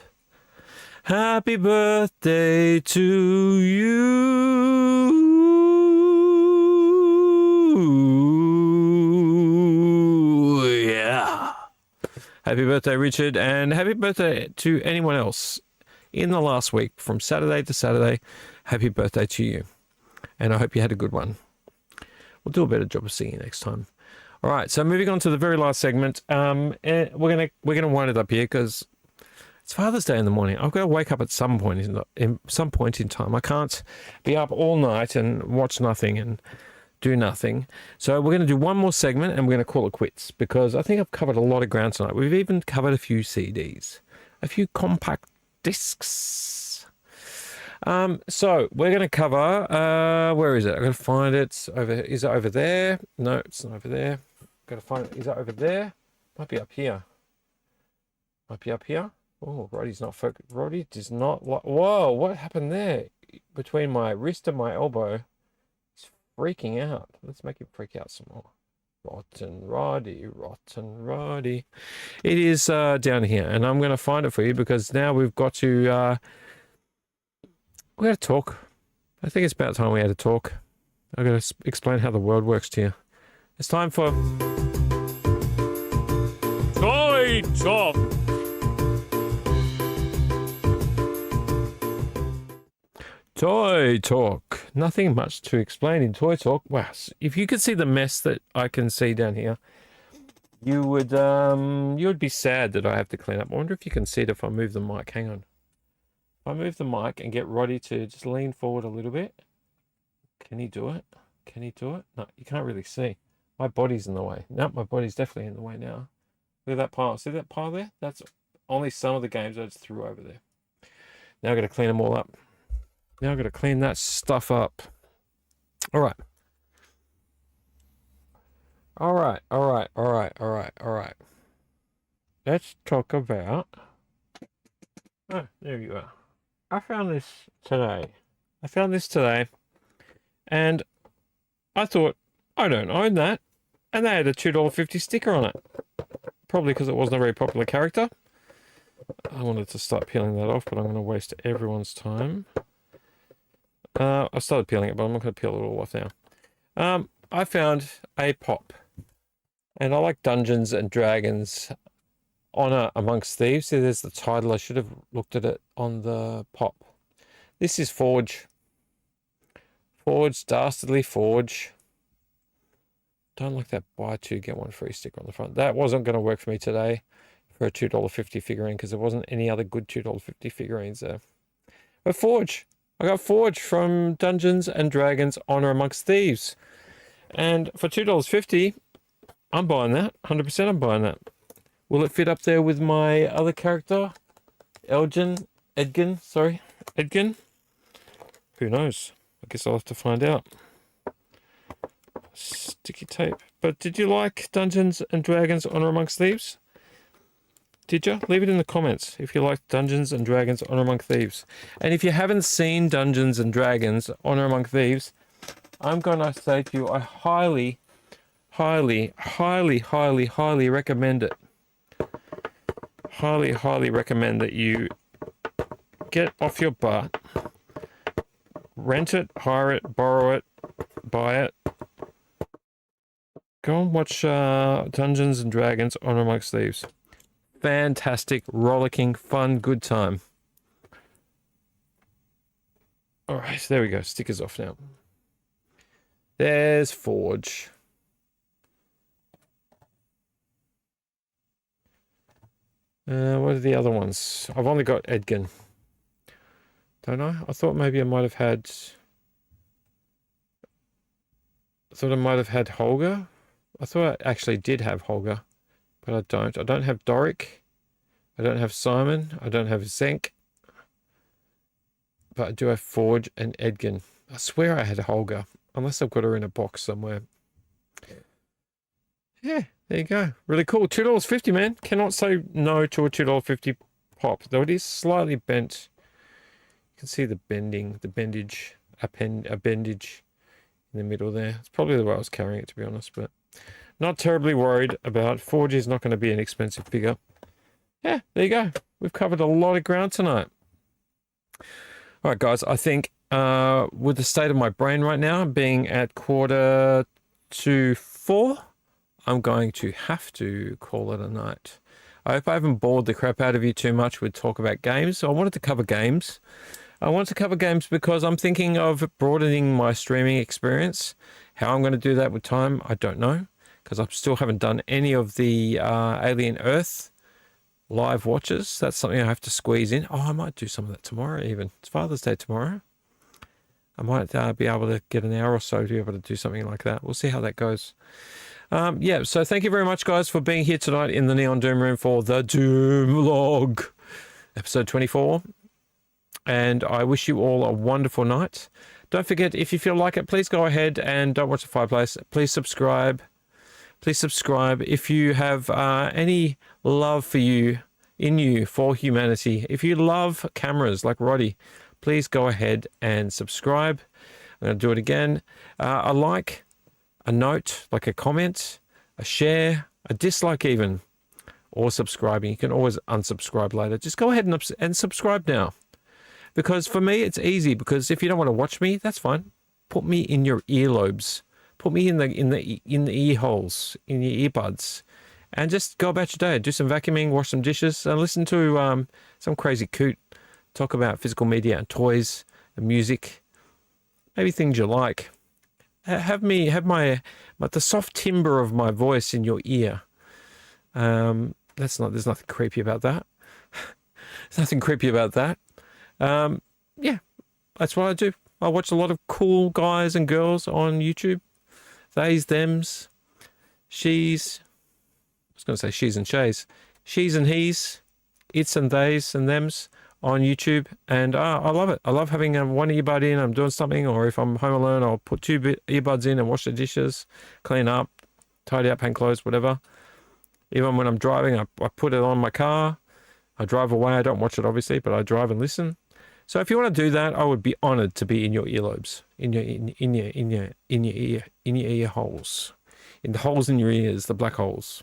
Happy birthday to you. Yeah. Happy birthday, Richard, and happy birthday to anyone else in the last week from Saturday to Saturday. Happy birthday to you. And I hope you had a good one. We'll do a better job of singing next time. All right, so moving on to the very last segment. We're gonna wind it up here because it's Father's Day in the morning. I've got to wake up at some point in time. I can't be up all night and watch nothing and do nothing. So we're going to do one more segment and we're going to call it quits because I think I've covered a lot of ground tonight. We've even covered a few CDs, a few compact discs. So we're going to cover, where is it? I'm going to find it. Is it over there? No, it's not over there. I've got to find it. Is it over there? Might be up here. Oh, Roddy's not focused. Roddy does not like. Whoa, what happened there? Between my wrist and my elbow. He's freaking out. Let's make him freak out some more. Rotten Roddy. It is down here, and I'm going to find it for you because now we've got to. We got to talk. I think it's about time we had to talk. I've got to explain how the world works to you. It's time for Toy Talk. Toy Talk. Nothing much to explain in Toy Talk. Wow, if you could see the mess that I can see down here, you would be sad that I have to clean up. I wonder if you can see it if I move the mic. Hang on. If I move the mic and get Roddy to just lean forward a little bit. Can he do it? No, you can't really see. My body's in the way. No, my body's definitely in the way now. Look at that pile. See that pile there? That's only some of the games I just threw over there. Now I've got to clean them all up. Now I've got to clean that stuff up. All right. All right. All right. All right. All right. All right. Let's talk about. Oh, there you are. I found this today. And I thought, I don't own that. And they had a $2.50 sticker on it. Probably because it wasn't a very popular character. I wanted to start peeling that off, but I'm going to waste everyone's time. I started peeling it, but I'm not going to peel it all off now. I found a pop. And I like Dungeons and Dragons Honor Amongst Thieves. See, there's the title. I should have looked at it on the pop. This is Forge. Forge, Dastardly Forge. Don't like that buy two, get one free sticker on the front. That wasn't going to work for me today for a $2.50 figurine because there wasn't any other good $2.50 figurines there. But Forge. I got Forge from Dungeons and Dragons Honor Amongst Thieves. And for $2.50, I'm buying that. 100% I'm buying that. Will it fit up there with my other character? Edgin? Who knows? I guess I'll have to find out. Sticky tape. But did you like Dungeons and Dragons Honor Amongst Thieves? Did you? Leave it in the comments if you liked Dungeons and Dragons Honor Among Thieves. And if you haven't seen Dungeons and Dragons Honor Among Thieves, I'm going to say to you, I highly, highly, highly, highly, highly recommend it. Highly, highly recommend that you get off your butt, rent it, hire it, borrow it, buy it. Go and watch Dungeons and Dragons Honor Amongst Thieves. Fantastic, rollicking, fun, good time. All right, there we go. Stickers off now. There's Forge. What are the other ones? I've only got Edgin. Don't I? I thought maybe I might have had... I thought I might have had Holger. I thought I actually did have Holger, but I don't. I don't have Doric. I don't have Simon. I don't have Zenk. But I do have Forge and Edgin. I swear I had Holger, unless I've got her in a box somewhere. Yeah, there you go. Really cool. $2.50, man. Cannot say no to a $2.50 pop, though it is slightly bent. You can see the bending, the bendage, a bendage in the middle there. It's probably the way I was carrying it, to be honest, but not terribly worried about. Forge is not going to be an expensive figure. Yeah, there you go. We've covered a lot of ground tonight. All right, guys, I think with the state of my brain right now, being at 3:45, I'm going to have to call it a night. I hope I haven't bored the crap out of you too much with talk about games. So I wanted to cover games. I want to cover games because I'm thinking of broadening my streaming experience. How I'm going to do that with time, I don't know, because I still haven't done any of the Alien Earth live watches. That's something I have to squeeze in. Oh, I might do some of that tomorrow even. It's Father's Day tomorrow. I might be able to get an hour or so to be able to do something like that. We'll see how that goes. Yeah, so thank you very much, guys, for being here tonight in the Neon Doom Room for the Doom Log, episode 24. And I wish you all a wonderful night. Don't forget, if you feel like it, please go ahead and don't watch the fireplace. Please subscribe. Please subscribe. If you have any love for for humanity, if you love cameras like Roddy, please go ahead and subscribe. I'm going to do it again. A like, a note, like a comment, a share, a dislike even, or subscribing. You can always unsubscribe later. Just go ahead and subscribe now. Because for me, it's easy. Because if you don't want to watch me, that's fine. Put me in your earlobes. Put me in the ear holes, in your earbuds, and just go about your day. Do some vacuuming, wash some dishes, and listen to some crazy coot talk about physical media and toys and music, maybe things you like. Have the soft timbre of my voice in your ear. There's nothing creepy about that. There's nothing creepy about that. Yeah, that's what I do. I watch a lot of cool guys and girls on YouTube. Theys, thems, she's. I was going to say she's and shays. She's and he's. It's and theys and thems. on YouTube, and I love it. I love having one earbud in. I'm doing something, or if I'm home alone, I'll put two earbuds in and wash the dishes, clean up, tidy up, hang clothes, whatever. Even when I'm driving, I put it on my car. I drive away. I don't watch it, obviously, but I drive and listen. So if you want to do that, I would be honoured to be in your earlobes, in your ear holes, in the holes in your ears, the black holes.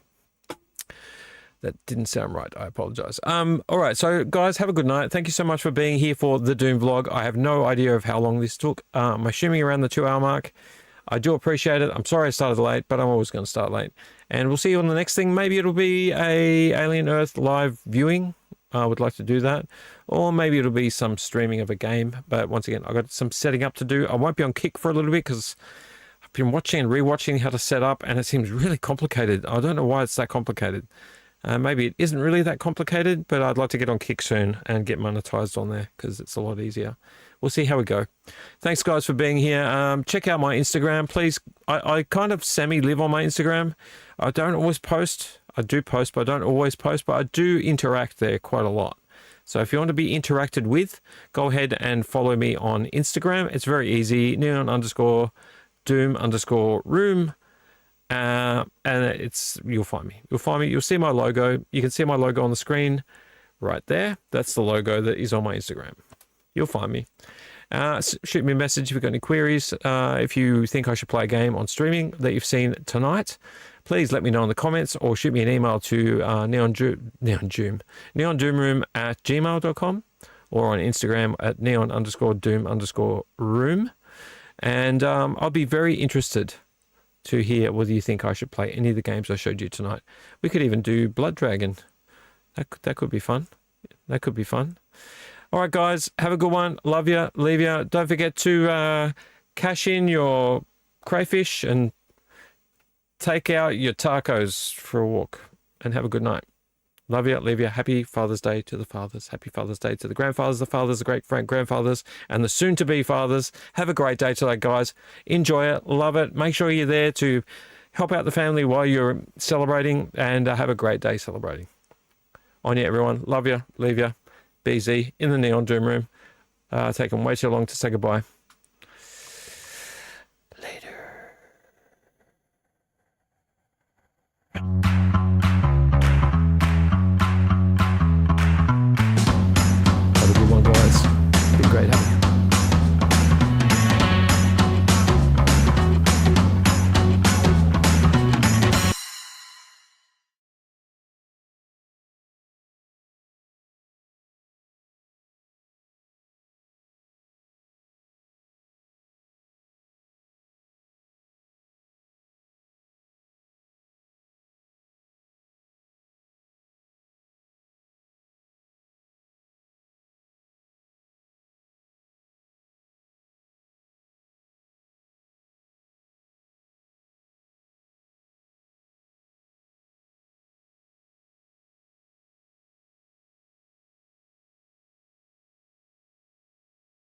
That didn't sound right. I apologize. All right. So, guys, have a good night. Thank you so much for being here for the Dooom vlog. I have no idea of how long this took. I'm assuming around the 2-hour mark. I do appreciate it. I'm sorry I started late, but I'm always going to start late. And we'll see you on the next thing. Maybe it'll be a Alien Earth live viewing. I would like to do that. Or maybe it'll be some streaming of a game. But once again, I've got some setting up to do. I won't be on Kick for a little bit because I've been watching and rewatching how to set up, and it seems really complicated. I don't know why it's that complicated. Maybe it isn't really that complicated, but I'd like to get on Kick soon and get monetized on there because it's a lot easier. We'll see how we go. Thanks, guys, for being here. Check out my Instagram, please. I kind of semi-live on my Instagram. I don't always post. I do post, but I don't always post, but I do interact there quite a lot. So if you want to be interacted with, go ahead and follow me on Instagram. It's very easy, neon_doom_room. And you'll find me. You'll see my logo. You can see my logo on the screen right there. That's the logo that is on my Instagram. You'll find me. Shoot me a message if you've got any queries. If you think I should play a game on streaming that you've seen tonight, please let me know in the comments, or shoot me an email to neondoomroom@gmail.com, or on Instagram at neon_doom_room. And I'll be very interested to hear whether you think I should play any of the games I showed you tonight. We could even do Blood Dragon. That could be fun. That could be fun. All right, guys, have a good one. Love you. Leave you. Don't forget to cash in your crayfish and take out your tacos for a walk, and have a good night. Love you. Leave you. Happy Father's Day to the fathers. Happy Father's Day to the grandfathers, the fathers, the great-grandfathers, and the soon-to-be fathers. Have a great day today, guys. Enjoy it. Love it. Make sure you're there to help out the family while you're celebrating, and have a great day celebrating. On you, everyone. Love you. Leave you. BZ in the Neon Doom room. Taking way too long to say goodbye. Later.